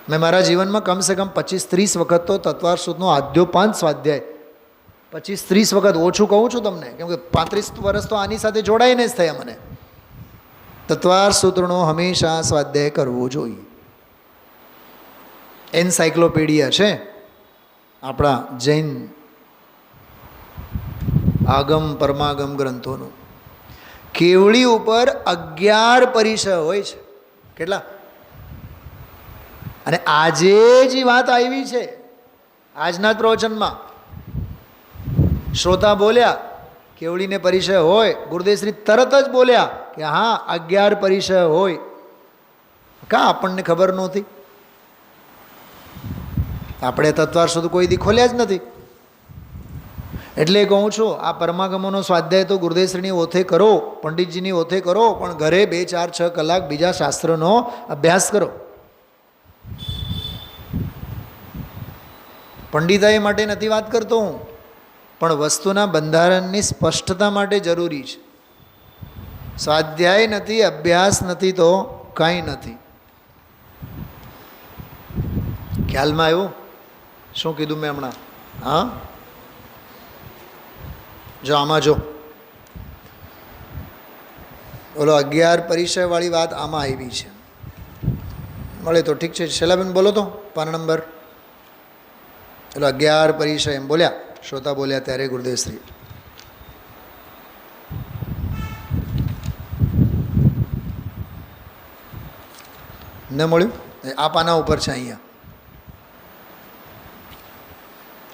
મેં મારા જીવનમાં કમસે કમ 25-30 વખત તો તત્વાર સૂત્રનો આદ્યોપાંત સ્વાધ્યાય, 25-30 વખત ઓછું કહું છું તમને, કેમ કે 35 વર્ષ તો આની સાથે જોડાઈને જ થયા મને. તત્વાર સૂત્રનો હંમેશા સ્વાધ્યાય કરવો જોઈએ. એન્સાઇક્લોપીડિયા છે આપણા જૈન આગમ પરમાગમ ગ્રંથોનું. કેવળી ઉપર 11 પરિસર હોય છે. કેટલા? અને આજે જ વાત આવી છે આજના પ્રવચનમાં. શ્રોતા બોલ્યા કેવળીને પરિસર હોય, ગુરુદેવશ્રી તરત જ બોલ્યા કે હા 11 પરિસર હોય. કાં આપણને ખબર નહોતી? આપણે તત્વાર સુધી કોઈ દી ખોલ્યા જ નથી. એટલે કહું છું, આ પરમાગમોનો સ્વાધ્યાય તો ગુરુદેવશ્રીની ઓથે કરો, પંડિતજીની ઓથે કરો, પણ ઘરે 2-4-6 કલાક બીજા શાસ્ત્રનો અભ્યાસ કરો. પંડિતાઈ માટે નથી વાત કરતો હું, પણ વસ્તુના બંધારણની સ્પષ્ટતા માટે જરૂરી છે. સ્વાધ્યાય નથી, અભ્યાસ નથી તો કાંઈ નથી. ખ્યાલમાં આવ્યું શું કીધું મેં હમણાં? હા, જો આમાં જો બોલો 11 પરિસરવાળી વાત આમાં આવી છે. મળે તો ઠીક છે. શૈલાબેન બોલો તો પાન નંબર. ચલો 11 પરિસર એમ બોલ્યા, શ્રોતા બોલ્યા ત્યારે ગુરુદેવશ્રી. ન મળ્યું? આ પાના ઉપર છે અહીંયા.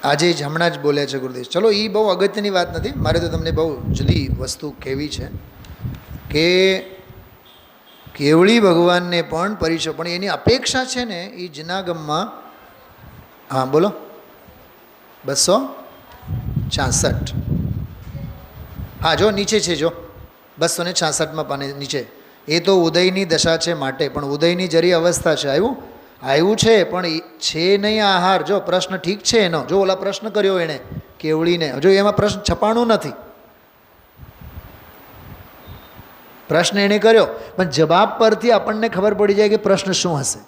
આજે જ હમણાં જ બોલ્યા છે ગુરુદેવ. ચલો એ બહુ અગત્યની વાત નથી, મારે તો તમને બહુ જુદી વસ્તુ કહેવી છે કે કેવળી ભગવાનને પણ પરિસર, પણ એની અપેક્ષા છે ને એ જનાગમમાં. હા બોલો 266. હા જો નીચે છે, જો 266માં પાને નીચે. એ તો ઉદયની દશા છે માટે, પણ ઉદયની જરી અવસ્થા છે. આવ્યું છે પણ છે નહીં આહાર. જો પ્રશ્ન ઠીક છે એનો, જો ઓલા પ્રશ્ન કર્યો એણે કેવળીને, જો એમાં પ્રશ્ન છપાણું નથી. પ્રશ્ન એણે કર્યો પણ જવાબ પરથી આપણને ખબર પડી જાય કે પ્રશ્ન શું હશે.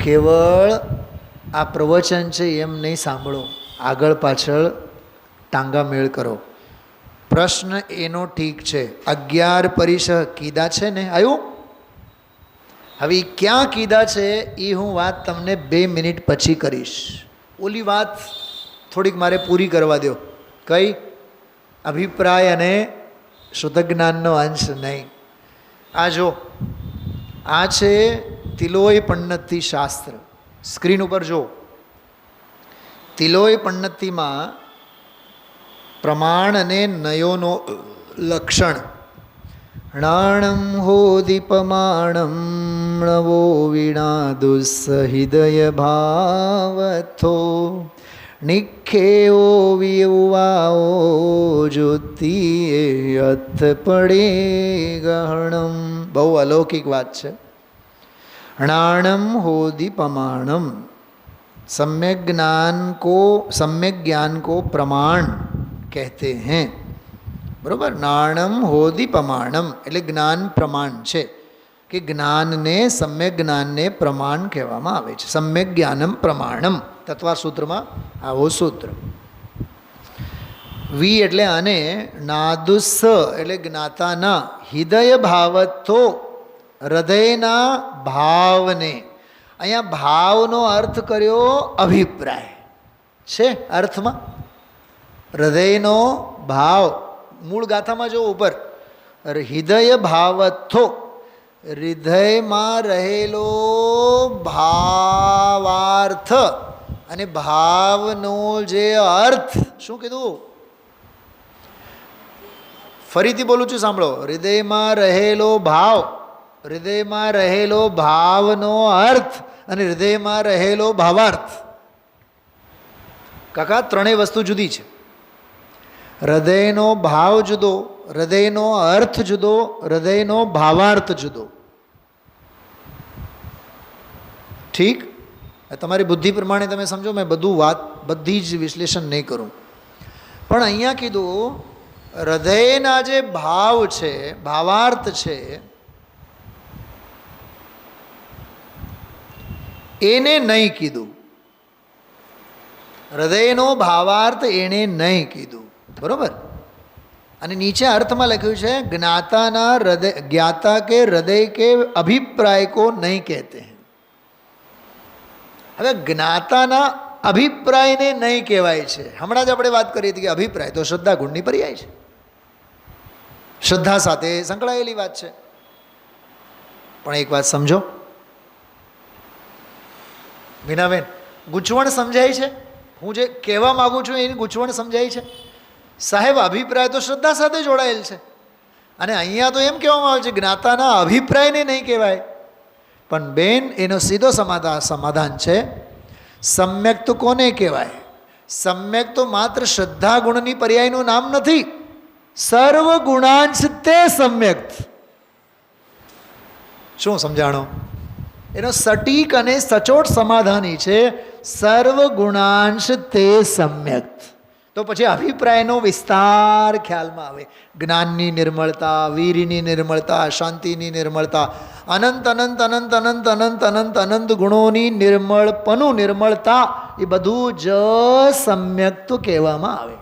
કેવળ આ પ્રવચન છે એમ નહીં સાંભળો, આગળ પાછળ ટાંગા મેળ કરો. પ્રશ્ન એનો ઠીક છે, 11 પરિસર કીધા છે ને, આવ્યું? હવે ક્યાં કીધા છે એ હું વાત તમને 2 મિનિટ પછી કરીશ. ઓલી વાત થોડીક મારે પૂરી કરવા દો. કઈ? અભિપ્રાય અને શુદ્ધજ્ઞાનનો અંશ નહીં. આ જો આ છે તિલોય પણ્ણતિ શાસ્ત્ર. સ્ક્રીન ઉપર જો, તિલોય પણ્ણતિમાં પ્રમાણ અને નયોનો લક્ષણ ણાણં હોદીપમાણં ણવો વિણાદુસ્સહિદય ભાવથો નિખેઓ વિયુવાઓ જ્યોતિએ અથ પડે ગહણમ. બહુ અલૌકિક વાત છે. ણાણમ હોદીપમાણમ, सम्यक ज्ञान को प्रमाण कहते हैं. बराबर. नाणम होदीपमाणम એટલે જ્ઞાન પ્રમાણ છે, કે જ્ઞાનને સમ્યક જ્ઞાનને પ્રમાણ કહેવામાં આવે છે. સમ્યક જ્ઞાનમ પ્રમાણમ તત્વા સૂત્રમાં આવો સૂત્ર. વી એટલે અને, નાદુસ એટલે જ્ઞાતાના, હૃદય ભાવતો હૃદયના ભાવને. અહીંયા ભાવનો અર્થ કર્યો અભિપ્રાય છે. અર્થમાં હૃદયનો ભાવ, મૂળ ગાથામાં જો ઉપર હૃદય ભાવથો, હૃદયમાં રહેલો ભાવાર્થ અને ભાવનો જે અર્થ. શું કીધું? ફરીથી બોલું છું, સાંભળો. હૃદયમાં રહેલો ભાવ, હૃદયમાં રહેલો ભાવનો અર્થ અને હૃદયમાં રહેલો ભાવાર્થ. કાકા ત્રણેય વસ્તુ જુદી છે. હૃદયનો ભાવ જુદો, હૃદયનો અર્થ જુદો, હૃદયનો ભાવાર્થ જુદો. ઠીક? તમારી બુદ્ધિ પ્રમાણે તમે સમજો. મેં બધી જ વિશ્લેષણ નહીં કરું, પણ અહીંયા કીધું હૃદયના જે ભાવ છે, ભાવાર્થ છે, એને નહીં કીધું. હૃદયનો ભાવાર્થ એને નહીં કીધું. બરોબર. અને નીચે અર્થમાં લખ્યું છે જ્ઞાતાના હૃદય, જ્ઞાતા કે હૃદય કે અભિપ્રાય કો નહીં કહેતે हैं. હવે જ્ઞાતાના અભિપ્રાયને નહીં કહેવાય છે. હમણાં જ આપણે વાત કરી હતી કે અભિપ્રાય તો શ્રદ્ધા ગુણની પર્યાય છે, શ્રદ્ધા સાથે સંકળાયેલી વાત છે. પણ એક વાત સમજો મીનાબેન, ગૂંચવણ સમજાય છે? હું જે કહેવા માગું છું એની ગૂંચવણ સમજાય છે? સાહેબ, અભિપ્રાય તો શ્રદ્ધા સાથે જોડાયેલ છે, અને અહીંયા તો એમ કહેવામાં આવે છે જ્ઞાતાના અભિપ્રાયને નહીં કહેવાય. પણ બેન, એનો સીધો સમાધાન છે. સમ્યક તો કોને કહેવાય? સમ્યક તો માત્ર શ્રદ્ધા ગુણની પર્યાયનું નામ નથી. સર્વ ગુણાંશ તે સમ્યક. શું સમજાણો? એનો સટીક અને સચોટ સમાધાની છે સર્વ ગુણાંશ તે સમ્યક. તો પછી અભિપ્રાયનો વિસ્તાર ખ્યાલમાં આવે. જ્ઞાનની નિર્મળતા, વીરની નિર્મળતા, શાંતિની નિર્મળતા, અનંત અનંત અનંત અનંત અનંત અનંત અનંત ગુણોની નિર્મળતા, એ બધું જ સમ્યક તો કહેવામાં આવે.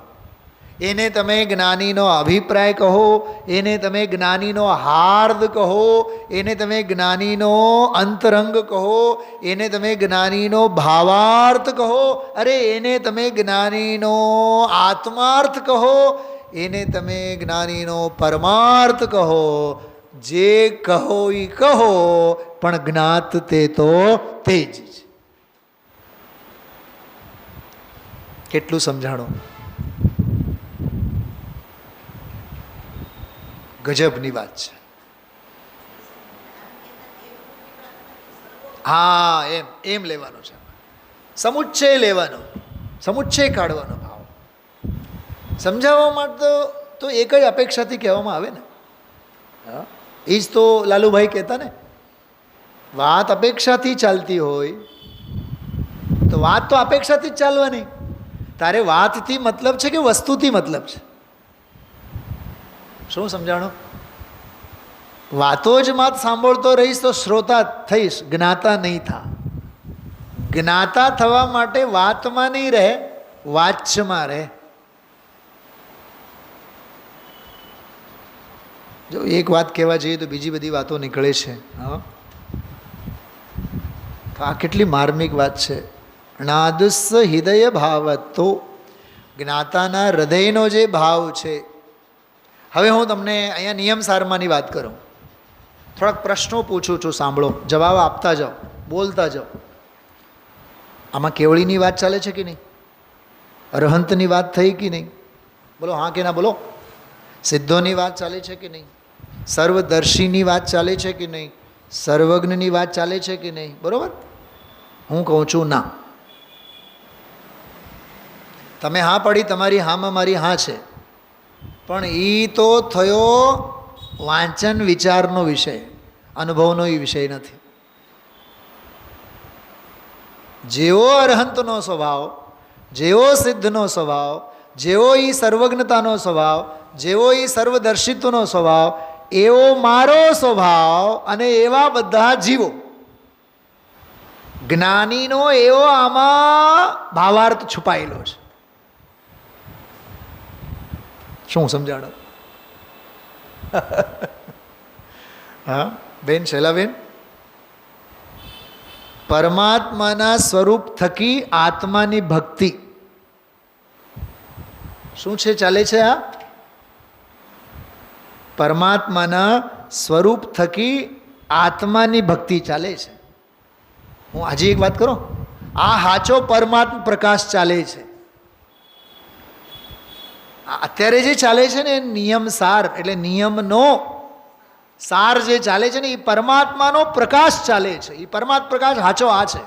એને તમે જ્ઞાનીનો અભિપ્રાય કહો, એને તમે જ્ઞાનીનો હાર્દ કહો, એને તમે જ્ઞાનીનો અંતરંગ કહો, એને તમે જ્ઞાનીનો ભાવાર્થ કહો, અરે એને તમે જ્ઞાનીનો આત્માર્થ કહો, એને તમે જ્ઞાનીનો પરમાર્થ કહો. જે કહો એ કહો, પણ જ્ઞાત તે તો તે જ છે. કેટલું સમજાણો? ગજબની વાત છે. હા, એમ લેવાનો છે. સમુચ્ચય લેવાનો, સમુચ્ચય કાઢવાનો ભાવ સમજાવવા માટે તો એક જ અપેક્ષાથી કહેવામાં આવે ને. એ જ તો લાલુભાઈ કહેતા ને, વાત અપેક્ષાથી ચાલતી હોય તો વાત તો અપેક્ષાથી જ ચાલવાની. તારે વાતથી મતલબ છે કે વસ્તુથી મતલબ છે? શું સમજાણો? વાતો જ માત સાંભળતો રહીશ તો શ્રોતા થઈશ, જ્ઞાતા નહીં થા. જ્ઞાતા થવા માટે વાતમાં નહીં રહે, વાચ્યમાં રહે. જો એક વાત કહેવા જઈએ તો બીજી બધી વાતો નીકળે છે. હા, તો આ કેટલી માર્મિક વાત છે. નાદુસ્સ હૃદય ભાવતો, જ્ઞાતાના હૃદયનો જે ભાવ છે. હવે હું તમને અહીંયા નિયમ સારમાંની વાત કરું. થોડાક પ્રશ્નો પૂછું છું, સાંભળો, જવાબ આપતા જાઓ, બોલતા જાઓ. આમાં કેવળીની વાત ચાલે છે કે નહીં? અરહંતની વાત થઈ કે નહીં? બોલો હા કે ના બોલો. સિદ્ધોની વાત ચાલે છે કે નહીં? સર્વદર્શીની વાત ચાલે છે કે નહીં, સર્વજ્ઞની વાત ચાલે છે કે નહીં? બરાબર? હું કહું છું ના. તમે હા પડી, તમારી હામાં મારી હા છે, પણ એ તો થયો વાંચન વિચારનો વિષય, અનુભવનો એ વિષય નથી. જેવો અરહંતનો સ્વભાવ, જેવો સિદ્ધનો સ્વભાવ, જેવો એ સર્વજ્ઞતાનો સ્વભાવ, જેવો એ સર્વદર્શિત્વનો સ્વભાવ, એવો મારો સ્વભાવ અને એવા બધા જીવો. જ્ઞાનીનો એવો આમાં ભાવાર્થ છુપાયેલો છે. શું સમજાડો? હા બેન, શૈલાબેન, પરમાત્માના સ્વરૂપ થકી આત્માની ભક્તિ શું છે, ચાલે છે? આ પરમાત્માના સ્વરૂપ થકી આત્માની ભક્તિ ચાલે છે. હું આજે એક વાત કરું, આ સાચો પરમાત્મા પ્રકાશ ચાલે છે. અત્યારે જે ચાલે છે ને નિયમ સાર, એટલે નિયમનો સાર જે ચાલે છે ને એ પરમાત્માનો પ્રકાશ ચાલે છે. એ પરમાત્મા પ્રકાશ સાચો આ છે,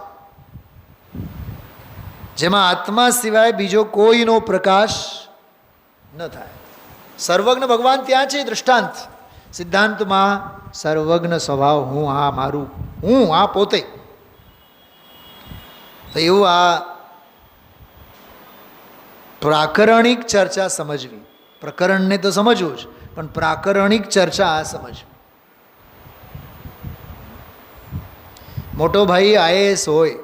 જેમાં આત્મા સિવાય બીજો કોઈનો પ્રકાશ ન થાય. સર્વજ્ઞ ભગવાન ત્યાં છે દૃષ્ટાંત. સિદ્ધાંતમાં સર્વજ્ઞ સ્વભાવ હું, આ મારું, હું આ પોતે. તો એવું આ પ્રાકરણિક ચર્ચા સમજવી. પ્રકરણને તો સમજવું જ, પણ પ્રાકરણિક ચર્ચા આ સમજવી. મોટો ભાઈ આઈએએસ હોય,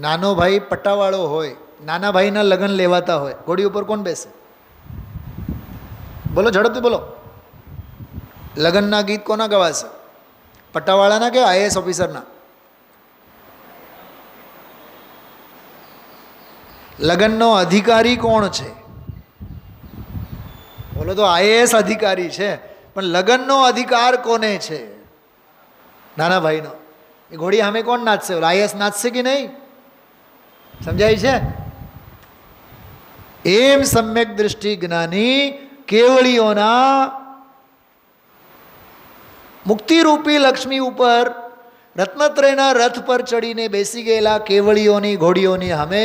નાનો ભાઈ પટ્ટાવાળો હોય, નાના ભાઈના લગ્ન લેવાતા હોય, ઘોડી ઉપર કોણ બેસે? બોલો, ઝડપથી બોલો. લગ્નના ગીત કોના ગવાશે? પટ્ટાવાળાના કે આઈએએસ ઓફિસરના? લગ્નનો અધિકારી કોણ છે? બોલો તો. આઈએએસ અધિકારી છે, પણ લગ્નનો અધિકાર કોને છે? નાના ભાઈનો. એ ઘોડી સામે કોણ નાચશે? આઈએએસ નાચશે કે નહીં? સમજાય છે? એમ સમ્યક દૃષ્ટિ જ્ઞાની કેવળીઓના મુક્તિરૂપી લક્ષ્મી ઉપર રત્નત્રયના રથ પર ચડીને બેસી ગયેલા કેવળીઓની ઘોડીઓની અમે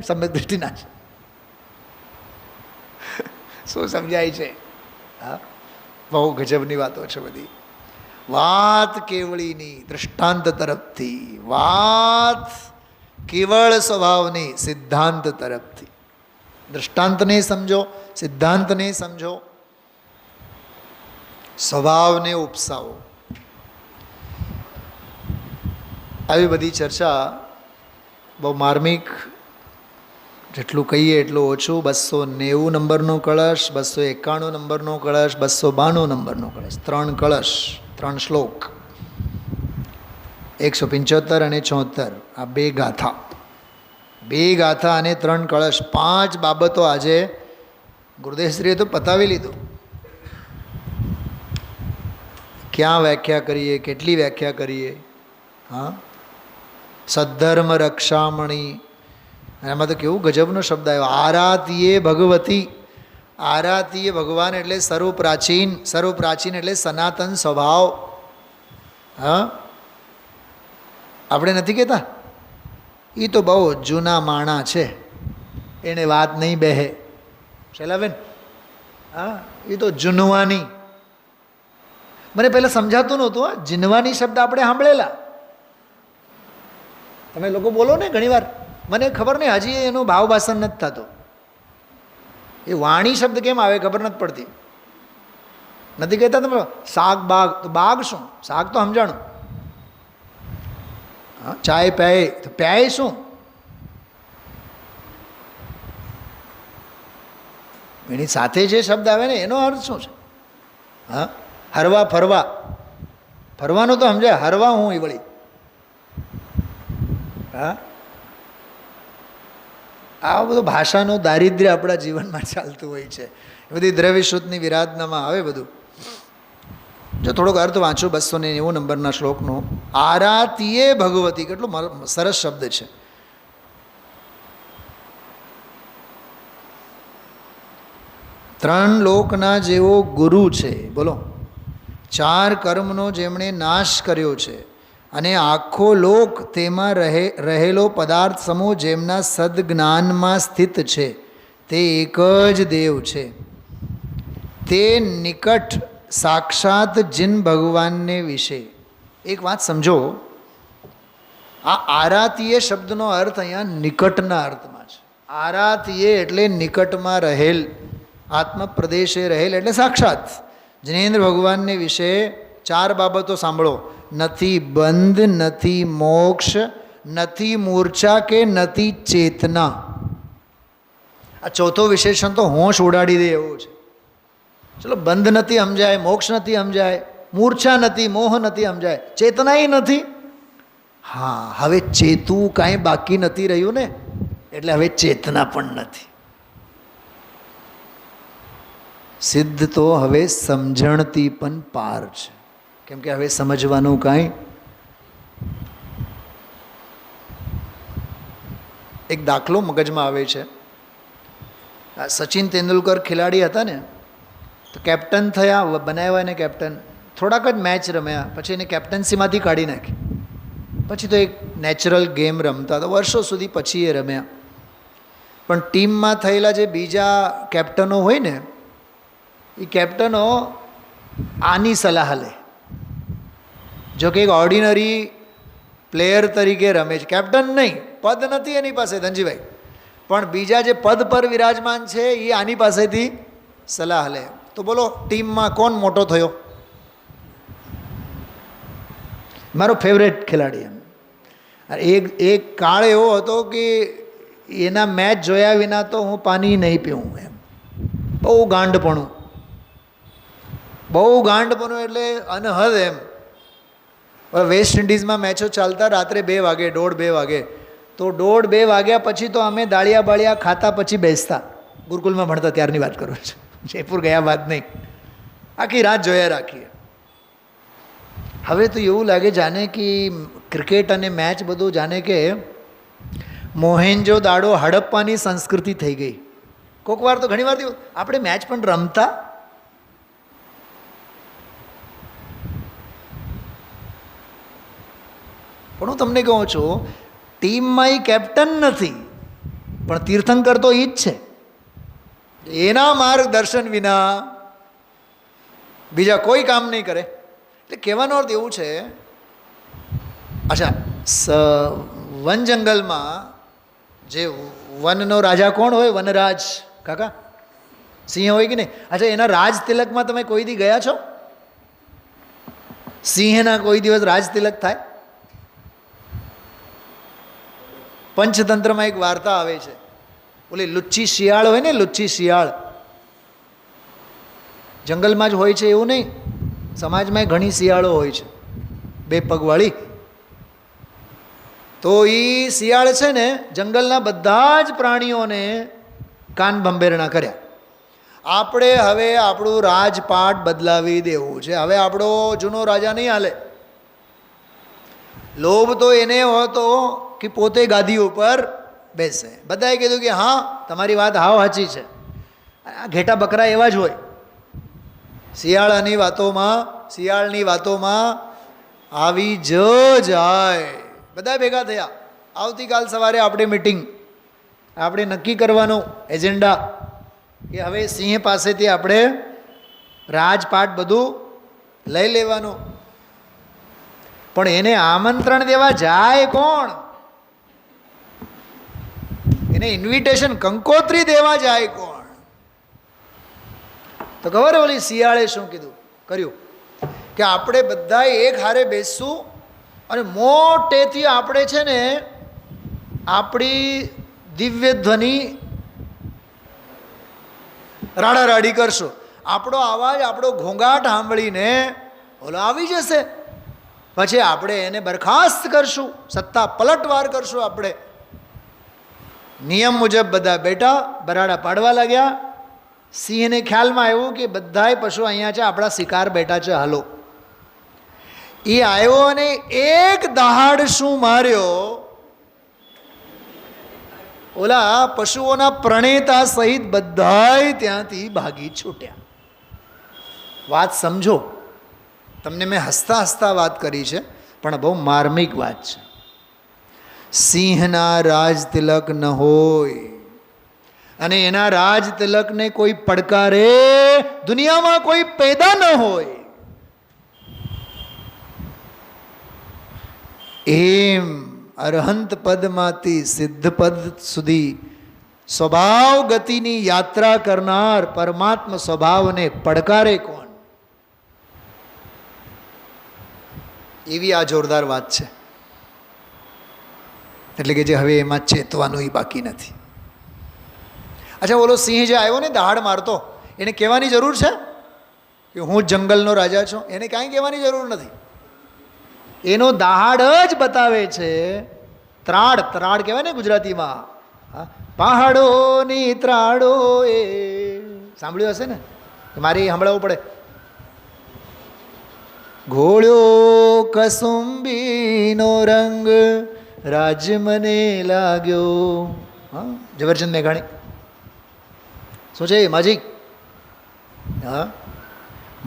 સમ્યક દૃષ્ટિ નાચે. શું સમજાય છે? હા, બહુ ગજબની વાતો છે બધી. વાત કેવળીની દૃષ્ટાંત તરફથી, વાત કેવળ સ્વભાવની સિદ્ધાંત તરફથી. દૃષ્ટાંતને સમજો, સિદ્ધાંતને સમજો, સ્વભાવને ઉપસાવો. આવી બધી ચર્ચા બહુ માર્મિક, જેટલું કહીએ એટલું ઓછું. 290 નંબરનો કળશ, 291 નંબરનો કળશ, 292 નંબરનો કળશ, 3 કળશ, 3 શ્લોક, 175 અને 74, આ 2 ગાથા, 2 ગાથા અને 3 કળશ, 5 બાબતો આજે ગુરુદેવશ્રીએ તો પતાવી લીધું. ક્યાં વ્યાખ્યા કરીએ, કેટલી વ્યાખ્યા કરીએ? હા, સદ્ધર્મ રક્ષામણી. એમાં તો કેવું ગજબનો શબ્દ આવ્યો, આરાતીએ ભગવતી. આરાતીએ ભગવાન એટલે સર્વ પ્રાચીન, સર્વ પ્રાચીન એટલે સનાતન સ્વભાવ. હા, આપણે નથી કહેતા એ તો બહુ જૂના માણા છે, એને વાત નહીં બેહે. શૈલાબેન, હા, એ તો જુનવાની. મને પહેલાં સમજાતું નહોતું. હા, જીનવાની શબ્દ આપણે સાંભળેલા. તમે લોકો બોલો ને ઘણીવાર, મને ખબર નહીં, હજી એનું ભાવ ભાષણ નથી થતો. એ વાણી શબ્દ કેમ આવે ખબર નથી પડતી. નથી કહેતા તમે શાક બાગ? તો બાગ શું? શાક તો સમજાણું. હા, ચાય પ્યાય તો પ્યાય શું? એની સાથે જે શબ્દ આવે ને એનો અર્થ શું છે? હા, હરવા ફરવા. ફરવાનું તો સમજાય, હરવા હું એ વળી. હા, આ બધું ભાષાનું દારિદ્ર્ય આપણા જીવનમાં ચાલતું હોય છે. એ બધી દ્રવ્યશુદ્ધની વિરાધનામાં આવે બધું. જો થોડોક અર્થ વાંચો 290 નંબરના શ્લોકનો. આરાતીએ ભગવતી, કેટલો સરસ શબ્દ છે. ત્રણ લોકના જેવો ગુરુ છે. બોલો, ચાર કર્મનો જેમણે નાશ કર્યો છે અને આખો લોક તેમાં રહેલો પદાર્થ સમૂહ જેમના સદજ્ઞાનમાં સ્થિત છે તે એક જ દેવ છે. તે નિકટ સાક્ષાત જીન ભગવાનને વિશે. એક વાત સમજો, આ આરાતીય શબ્દનો અર્થ અહીંયા નિકટના અર્થમાં છે. આરાતીય એટલે નિકટમાં રહેલ, આત્મપ્રદેશે રહેલ એટલે સાક્ષાત જિનેન્દ્ર ભગવાનને વિશે ચાર બાબતો સાંભળો. નથી બંધ, નથી મોક્ષ, નથી મૂર્છા કે નથી ચેતના. આ ચોથો વિશેષણ તો હોશ ઉડાડી દે એવો છે. ચલો, બંધ નથી સમજાય, મોક્ષ નથી સમજાય, મૂર્છા નથી, મોહ નથી સમજાય, ચેતનાય નથી. હા, હવે ચેતવું કાંઈ બાકી નથી રહ્યું ને, એટલે હવે ચેતના પણ નથી. સિદ્ધ તો હવે સમજણથી પણ પાર છે, કેમ કે હવે સમજવાનું કાંઈ. એક દાખલો મગજમાં આવે છે. સચિન તેંડુલકર ખેલાડી હતા ને, તો કેપ્ટન થયા, બનાવ્યા એને કેપ્ટન. થોડાક જ મેચ રમ્યા, પછી એને કેપ્ટન્સીમાંથી કાઢી નાખી. પછી તો એક નેચરલ ગેમ રમતા તો વર્ષો સુધી પછી એ રમ્યા. પણ ટીમમાં થયેલા જે બીજા કેપ્ટનો હોય ને, એ કેપ્ટનો આની સલાહ લે. જો કે એક ઓર્ડિનરી પ્લેયર તરીકે રમે છે, કેપ્ટન નહીં, પદ નથી એની પાસે ધનજીભાઈ, પણ બીજા જે પદ પર વિરાજમાન છે એ આની પાસેથી સલાહ લે. તો બોલો, ટીમમાં કોણ મોટો થયો? મારો ફેવરેટ ખેલાડી. એમ એક કાળ એવો હતો કે એના મેચ જોયા વિના તો હું પાણી નહીં પીવું. એમ બહુ ગાંડપણું, બહુ ગાંડપણું એટલે અનહદ. એમ વેસ્ટ ઇન્ડિઝમાં મેચો ચાલતા રાત્રે 2 વાગે, 1:30-2 વાગે, તો 1:30-2 વાગ્યા પછી તો અમે દાળિયા બાળિયા ખાતા પછી બેસતા. ગુરુકુલમાં ભણતા ત્યારની વાત કરું છું, જયપુર ગયા બાદ નહીં. આખી રાત જોયા રાખીએ. હવે તો એવું લાગે જાણે કે ક્રિકેટ અને મેચ બધું જાણે કે મોહેન્જો દાડો હડપ્પાની સંસ્કૃતિ થઈ ગઈ. કોઈક વાર તો ઘણી વાર આપણે મેચ પણ રમતા. પણ હું તમને કહું છું, ટીમમાં એ કેપ્ટન નથી, પણ તીર્થંકર તો એ જ છે. એના માર્ગદર્શન વિના બીજા કોઈ કામ નહીં કરે. એટલે કહેવાનો અર્થ એવું છે. અચ્છા, વન જંગલમાં જે વનનો રાજા કોણ હોય? વનરાજ કાકા, સિંહ હોય કે નહીં? અચ્છા, એના રાજ તિલકમાં તમે કોઈ દી ગયા છો? સિંહના કોઈ દિવસ રાજ તિલક થાય? પંચતંત્રમાં એક વાર્તા આવે છે. ઓલી લુચ્ચી શિયાળ હોય ને, લુચ્ચી શિયાળ જંગલમાં જ હોય છે એવું નહીં, સમાજમાં ઘણી શિયાળો હોય છે, 2 પગવાળી. તો એ શિયાળ છે ને, જંગલના બધા જ પ્રાણીઓને કાન ભંભેરણા કર્યા. આપણે હવે આપણું રાજપાટ બદલાવી દેવું છે. હવે આપણો જૂનો રાજા નહીં હાલે. લોભ તો એને હતો કે પોતે ગાદી ઉપર બેસે. બધાએ કીધું કે હા, તમારી વાત હાવ સાચી છે. આ ઘેટા બકરા એવા જ હોય. શિયાળની વાતોમાં આવી જ જાય. બધા ભેગા થયા. આવતીકાલ સવારે આપણે મીટિંગ, આપણે નક્કી કરવાનું એજન્ડા કે હવે સિંહ પાસેથી આપણે રાજપાટ બધું લઈ લેવાનું. પણ એને આમંત્રણ દેવા જાય કોણ? એને ઇન્વિટેશન, કંકોત્રી દેવા જાય કોણ? તો ખબર ઓલી શિયાળે શું કર્યું કે આપણે બધા એક હારે બેસશું અને મોટેથી આપણે છે ને આપણી દિવ્ય ધ્વનિ રાડારાડી કરશું. આપણો અવાજ, આપણો ઘોંઘાટ સાંભળીને ઓલો આવી જશે. પછી આપણે એને બરખાસ્ત કરશું, સત્તા પલટવાર કરશું. આપણે નિયમ મુજબ બધા બેઠા, બરાડા પાડવા લાગ્યા. સિંહને ખ્યાલમાં આવ્યું કે બધાય પશુ અહીંયા છે, આપણા શિકાર બેઠા છે, હાલો. એ આવ્યો અને એક દહાડ શું માર્યો, ઓલા પશુઓના પ્રણેતા સહિત બધાય ત્યાંથી ભાગી છૂટ્યા. વાત સમજો. તમને મેં હસતા હસતા વાત કરી છે, પણ બહુ માર્મિક વાત છે. સિંહના રાજ તિલક ન હોય અને એના રાજ તિલકને કોઈ પડકારે, દુનિયામાં કોઈ પેદા ન હોય. એમ અરહંત પદમાંથી સિદ્ધ પદ સુધી સ્વભાવ ગતિની યાત્રા કરનાર પરમાત્મ સ્વભાવને પડકારે કોણ? એવી આ જોરદાર વાત છે. એટલે કે જે હવે એમાં ચેતવાનું બાકી નથી. અચ્છા, ઓલો સિંહ જે આવ્યો ને દહાડ મારતો, એને કહેવાની જરૂર છે કે હું જંગલનો રાજા છું? એને કાંઈ કહેવાની જરૂર નથી. એનો દહાડ જ બતાવે છે. ત્રાડ, ત્રાડ કહેવાય ને ગુજરાતીમાં, પહાડોની ત્રાડો એ સાંભળ્યું હશે ને, મારી સંભળાવવું પડે. ઘોડ્યો કસુંબીનો રંગ રાજ મને લાગ્યો. હા, ઝવેરચંદ મેઘાણી. શું છે માજી? હા,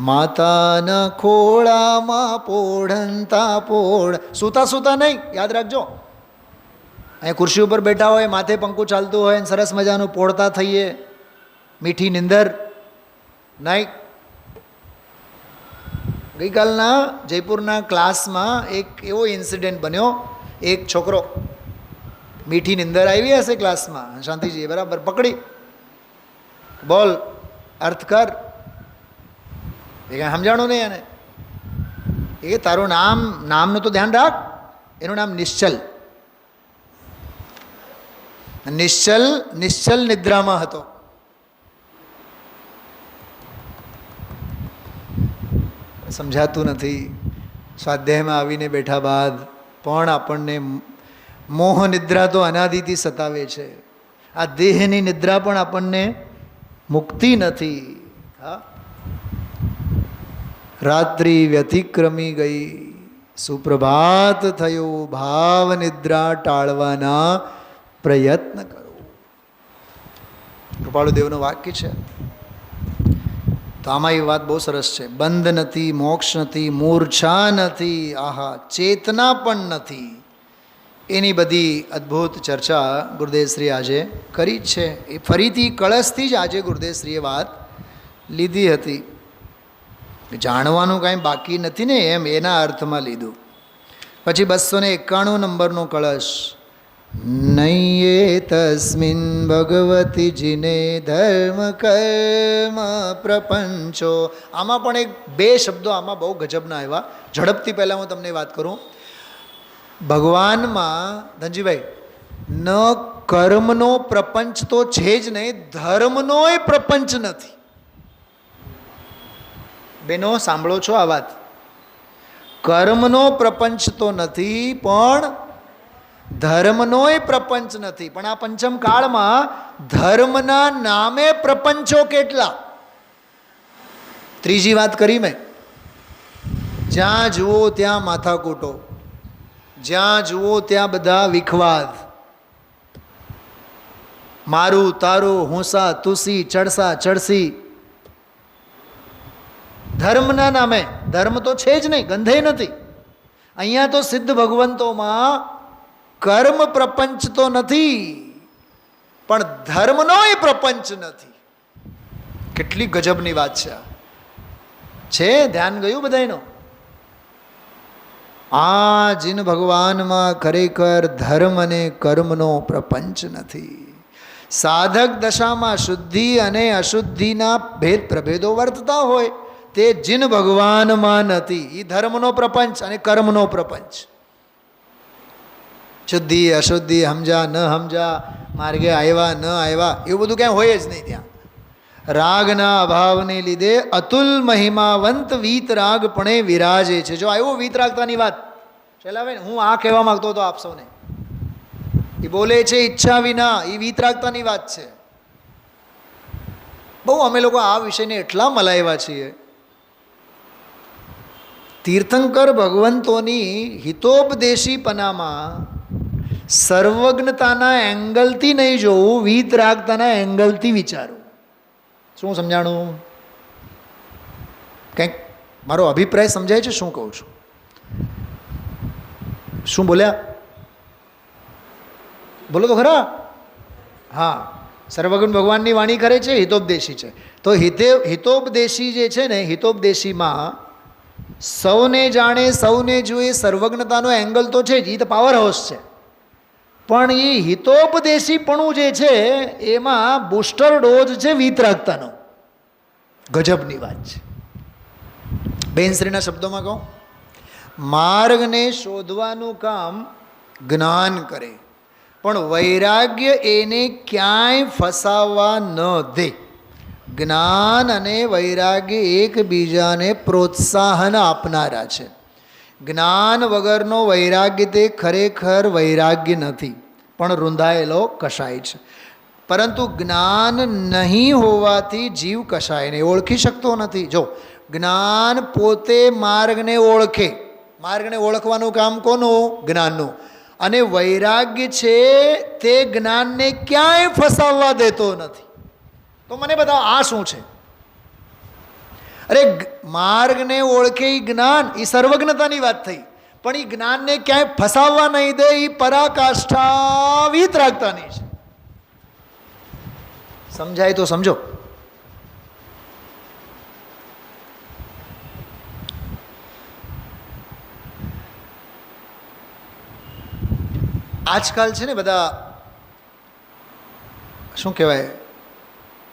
માતાના ખોળામાં પોઢંતા પોઢ. સૂતા સૂતા નહીં, યાદ રાખજો. અહીંયા ખુરશી ઉપર બેઠા હોય, માથે પંખું ચાલતું હોય, સરસ મજાનું પોઢતા થઈએ, મીઠી નિંદર નહીં. ગઈકાલના જયપુરના ક્લાસમાં એક એવો ઇન્સિડન્ટ બન્યો. એક છોકરો મીઠી નિંદર આવી હશે ક્લાસમાં, શાંતિજી બરાબર પકડી, બોલ અર્થ કર. એ કાંઈ સમજાણું નહીં એને. એ તારું નામનું તો ધ્યાન રાખ. એનું નામ નિશ્ચલ. નિશ્ચલ નિદ્રામાં હતો. સમજાતું નથી. સ્વાધ્યાયમાં આવીને બેઠા બાદ પણ આપણને મોહ નિદ્રા તો અનાદિથી સતાવે છે. આ દેહની નિદ્રા પણ આપણને મુક્તિ નથી. હા, રાત્રિ વ્યતિક્રમી ગઈ, સુપ્રભાત થયો, ભાવ નિદ્રા ટાળવાના પ્રયત્ન કરો. કૃપાળુદેવનું વાક્ય છે. તો આમાં એ વાત બહુ સરસ છે. બંધ નથી, મોક્ષ નથી, મૂર્છા નથી, આહા ચેતના પણ નથી. એની બધી અદ્ભુત ચર્ચા ગુરુદેવશ્રી આજે કરી જ છે. એ ફરીથી કળશથી જ આજે ગુરુદેવશ્રીએ વાત લીધી હતી. જાણવાનું કાંઈ બાકી નથી ને, એમ એના અર્થમાં લીધું. પછી 291 નંબરનો કળશ. નૈયે તસ્મિન ભગવતી જીને ધર્મ કર્મ પ્રપંચો. આમાં પણ એક બે શબ્દો આમાં બહુ ગજબના આવ્યા. ઝડપથી પહેલાં હું તમને વાત કરું. ભગવાનમાં ધનજીભાઈ ન કર્મનો પ્રપંચ તો છે જ નહીં, ધર્મનોય પ્રપંચ નથી. બેનો સાંભળો છો આ વાત? કર્મનો પ્રપંચ તો નથી, પણ ધર્મનોય પ્રપંચ નથી. પણ આ પંચમ કાળમાં ધર્મના નામે પ્રપંચો કેટલા. ત્રીજી વાત કરી મેં. જ્યાં જુઓ ત્યાં માથાકૂટો, જ્યાં જુઓ ત્યાં બધા વિખવાદ, મારું તારું, હુંસા તુસી, ચડસા ચડસી. ધર્મના નામે. ધર્મ તો છે જ નહીં, ગંધે નથી. અહીંયા તો સિદ્ધ ભગવંતોમાં કર્મ પ્રપંચ તો નથી, પણ ધર્મનોય પ્રપંચ નથી. કેટલી ગજબની વાત છે. ધ્યાન ગયું બધાયનો? આ જીન ભગવાનમાં ખરેખર ધર્મ અને કર્મનો પ્રપંચ નથી. સાધક દશામાં શુદ્ધિ અને અશુદ્ધિના ભેદ પ્રભેદો વર્તતા હોય, તે જીન ભગવાનમાં નથી. એ ધર્મનો પ્રપંચ અને કર્મનો પ્રપંચ. શુદ્ધિ અશુદ્ધિ, સમજા ન સમજા, માર્ગે આવ્યા ન આવ્યા, એવું બધું ક્યાંય હોય જ નહીં. ત્યાં રાગના અભાવને લીધે અતુલ મહિમાવંત વીતરાગ પણ વિરાજે છે. જો આવ્યો વીતરાગતાની વાત ચલાવે ને, હું આ કહેવા માગતો હતો આપ સૌને. એ બોલે છે ઈચ્છા વિના, એ વીતરાગતાની વાત છે. બહુ અમે લોકો આ વિષયને એટલા મલાવ્યા છીએ. તીર્થંકર ભગવંતોની હિતોપદેશીપનામાં સર્વજ્ઞતાના એંગલથી નહીં જોવું, વીતરાગતાના એંગલથી વિચારવું. શું સમજાણું? કંઈક મારો અભિપ્રાય સમજાય છે શું કહું છું? શું બોલ્યા? બોલો તો ખરા. હા, સર્વગુણ ભગવાનની વાણી કરે છે, હિતોપદેશી છે. તો હિતોપદેશી જે છે ને, હિતોપદેશીમાં સૌને જાણે સૌને જોઈએ સર્વજ્ઞતાનો એંગલ તો છે જ, એ તો પાવર હાઉસ છે. પણ એ હિતોપદેશીપણું જે છે એમાં બુસ્ટર ડોઝ છે વિતરાગતાનો. ગજબની વાત છે. બેનશ્રીના શબ્દોમાં કહું, માર્ગને શોધવાનું કામ જ્ઞાન કરે, પણ વૈરાગ્ય એને ક્યાંય ફસાવવા ન દે. જ્ઞાન અને વૈરાગ્ય એકબીજાને પ્રોત્સાહન આપનારા છે. જ્ઞાન વગરનો વૈરાગ્ય તે ખરેખર વૈરાગ્ય નથી, પણ રૂંધાયેલો કશાય છે. પરંતુ જ્ઞાન નહીં હોવાથી જીવ કશાયને ઓળખી શકતો નથી. જો જ્ઞાન પોતે માર્ગને ઓળખે, માર્ગને ઓળખવાનું કામ કોનું? જ્ઞાનનું. અને વૈરાગ્ય છે તે જ્ઞાનને ક્યાંય ફસાવવા દેતો નથી. તો મને બતાવો આ શું છે? અરે માર્ગને ઓળખે એ જ્ઞાન, એ સર્વજ્ઞતાની વાત થઈ, પણ એ જ્ઞાનને ક્યાંય ફસાવવા નહીં દે, એ પરાકાષ્ઠા વિતરાગતાની છે. સમજાય તો સમજો. આજકાલ છે ને બધા શું કહેવાય,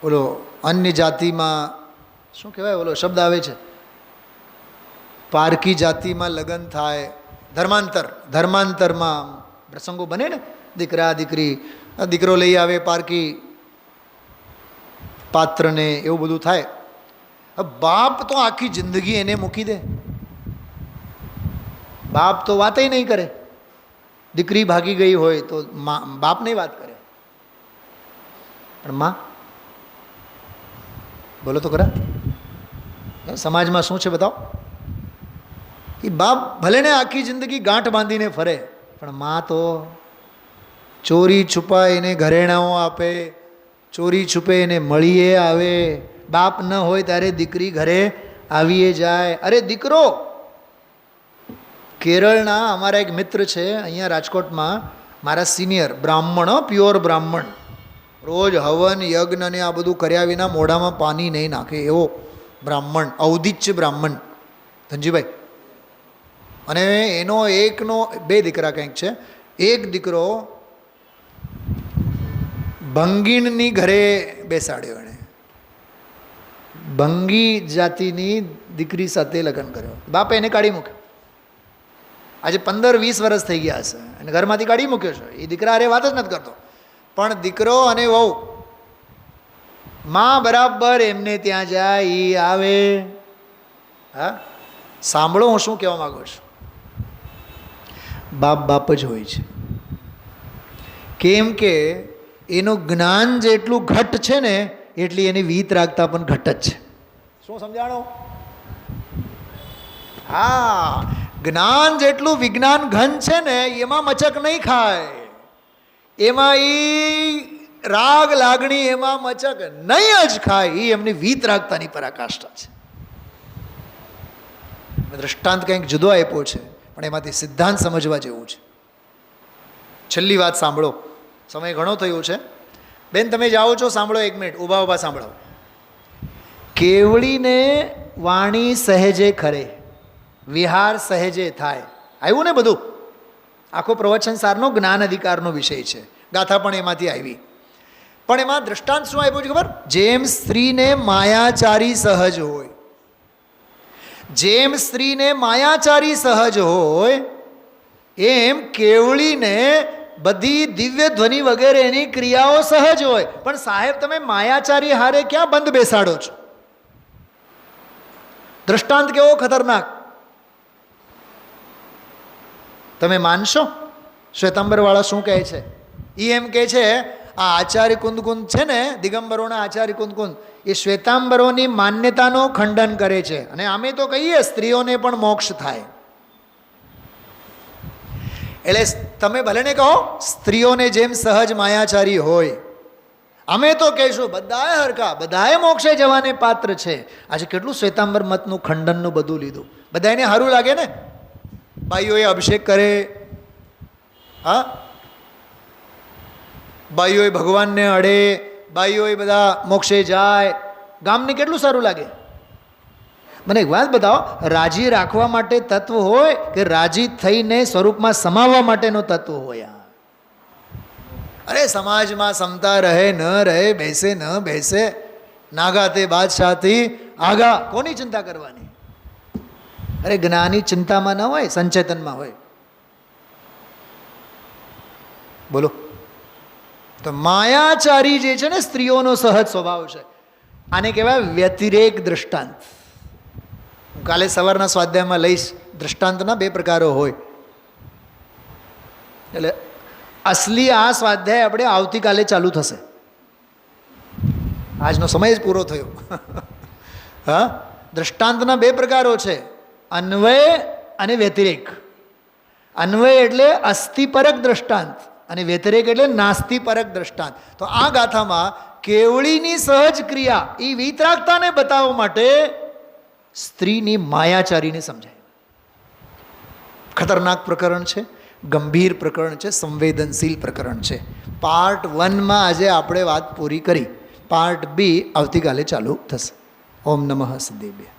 ઓલો અન્ય જાતિમાં શું કહેવાય, ઓલો શબ્દ આવે છે, પારકી જાતિમાં લગ્ન થાય, ધર્માંતરમાં પ્રસંગો બને ને, દીકરા દીકરી, દીકરો લઈ આવે પારકી પાત્રને, એવું બધું થાય. બાપ તો આખી જિંદગી એને મૂકી દે. બાપ તો વાતય નહીં કરે. દીકરી ભાગી ગઈ હોય તો બાપ નહીં વાત કરે, પણ માં બોલો તો ખરા. સમાજમાં શું છે બતાવો? એ બાપ ભલે ને આખી જિંદગી ગાંઠ બાંધીને ફરે, પણ માં તો ચોરી છુપા એને ઘરેણાઓ આપે, ચોરી છુપે એને મળીએ આવે. બાપ ન હોય ત્યારે દીકરી ઘરે આવીએ જાય. અરે દીકરો, કેરળના અમારા એક મિત્ર છે અહીંયા રાજકોટમાં, મારા સિનિયર બ્રાહ્મણ, પ્યોર બ્રાહ્મણ, રોજ હવન યજ્ઞ અને આ બધું કર્યા વિના મોઢામાં પાણી નહીં નાખે એવો બ્રાહ્મણ, અવધિચ્ય બ્રાહ્મણ ધનજીભાઈ. અને એનો એકનો બે દીકરા કંઈક છે. એક દીકરો ભંગીણની ઘરે બેસાડ્યો, એણે ભંગી જાતિની દીકરી સાથે લગ્ન કર્યો. બાપે એને કાઢી મૂક્યો. આજે 15-20 વર્ષ થઈ ગયા હશે અને ઘરમાંથી કાઢી મૂક્યો છે. એ દીકરા અરે વાત જ નથી કરતો. પણ દીકરો અને વહુ માં બરાબર એમને ત્યાં જાય, એ આવે. હા, સાંભળો હું શું કહેવા માગું છું. બાપ બાપ જ હોય છે. કેમ કે એનું જ્ઞાન જેટલું ઘટ છે ને એટલી એની વિતરાગતા પણ ઘટ જ છે. શું સમજાણો? હા, જ્ઞાન જેટલું વિજ્ઞાન ઘન છે ને એમાં મચક નહીં ખાય, એમાં એ રાગ લાગણી એમાં મચક નહીં જ ખાય. એ એમની વિતરાગતાની પરાકાષ્ઠા છે. દ્રષ્ટાંત કંઈક જુદો આપ્યો છે, પણ એમાંથી સિદ્ધાંત સમજવા જેવું છે. છેલ્લી વાત સાંભળો, સમય ઘણો થયો છે. બેન તમે જાઓ છો, સાંભળો 1 મિનિટ, ઊભા ઊભા સાંભળો. કેવળીને વાણી સહેજે ખરે, વિહાર સહેજે થાય. આવ્યું ને બધું? આખો પ્રવચન સારનો જ્ઞાન અધિકારનો વિષય છે, ગાથા પણ એમાંથી આવી. પણ એમાં દ્રષ્ટાંત શું આપ્યું છે ખબર? જેમ સ્ત્રીને માયાચારી સહજ હોય, જેમ સ્ત્રીને માયાચારી સહજ હોય, એમ કેવળીને બધી દિવ્ય ધ્વનિ વગેરે એની ક્રિયાઓ સહજ હોય. પણ સાહેબ તમે માયાચારી હારે ક્યાં બંધ બેસાડો છો? દ્રષ્ટાંત કેવો ખતરનાક! તમે માનશો? શ્વેતાંબરવાળા શું કહે છે? એ એમ કહે છે આ આચાર્ય કુંદકુંદ છે ને, દિગંબરોના આચાર્ય કુંદકુંદ, એ શ્વેતાંબરોની માન્યતાનો ખંડન કરે છે. અને અમે તો કહીએ સ્ત્રીઓને પણ મોક્ષ થાય. એટલે તમે ભલે ને કહો સ્ત્રીઓને જેમ સહજ માયાચારી હોય, અમે તો કહીશું બધાએ હરખા, બધાએ મોક્ષે જવાને પાત્ર છે. આજે કેટલું શ્વેતાંબર મતનું ખંડનનું બધું લીધું. બધાને સારું લાગે ને? બાઈઓએ અભિષેક કરે, હા, બાઈઓએ ભગવાનને અડે, બાઈઓએ બધા મોક્ષે જાય, ગામને કેટલું સારું લાગે. મને એક વાત બતાવો, રાજી રાખવા માટે તત્વ હોય કે રાજી થઈને સ્વરૂપમાં સમાવવા માટેનો તત્વ હોય? અરે સમાજમાં સમતા રહે ન રહે, બેસે ન બેસે, નાગા તે બાદશાહથી આગા, કોની ચિંતા કરવાની? અરે જ્ઞાની ચિંતામાં ન હોય, સંચેતનમાં હોય. બોલો. તો માયાચારી જે છે ને, સ્ત્રીઓનો સહજ સ્વભાવ છે. આને કહેવાય વ્યતિરેક દૃષ્ટાંત. હું કાલે સવારના સ્વાધ્યાયમાં લઈશ. દૃષ્ટાંતના 2 પ્રકારો હોય. એટલે અસલી આ સ્વાધ્યાય આપણે આવતીકાલે ચાલુ થશે. આજનો સમય જ પૂરો થયો. હા, દૃષ્ટાંતના 2 પ્રકારો છે, અન્વય અને વ્યતિરેક. અન્વય એટલે અસ્થિપરક દૃષ્ટાંત અને વ્યતિરેક એટલે નાસ્તિપરક દૃષ્ટાંત. તો આ ગાથામાં કેવળીની સહજ ક્રિયા એ વિતરાગતાને બતાવવા માટે સ્ત્રીની માયાચારીને સમજાય. ખતરનાક પ્રકરણ છે, ગંભીર પ્રકરણ છે, સંવેદનશીલ પ્રકરણ છે. પાર્ટ 1માં આજે આપણે વાત પૂરી કરી. પાર્ટ 2 આવતીકાલે ચાલુ થશે. ઓમ નમઃ સિદ્ધેભ્યઃ.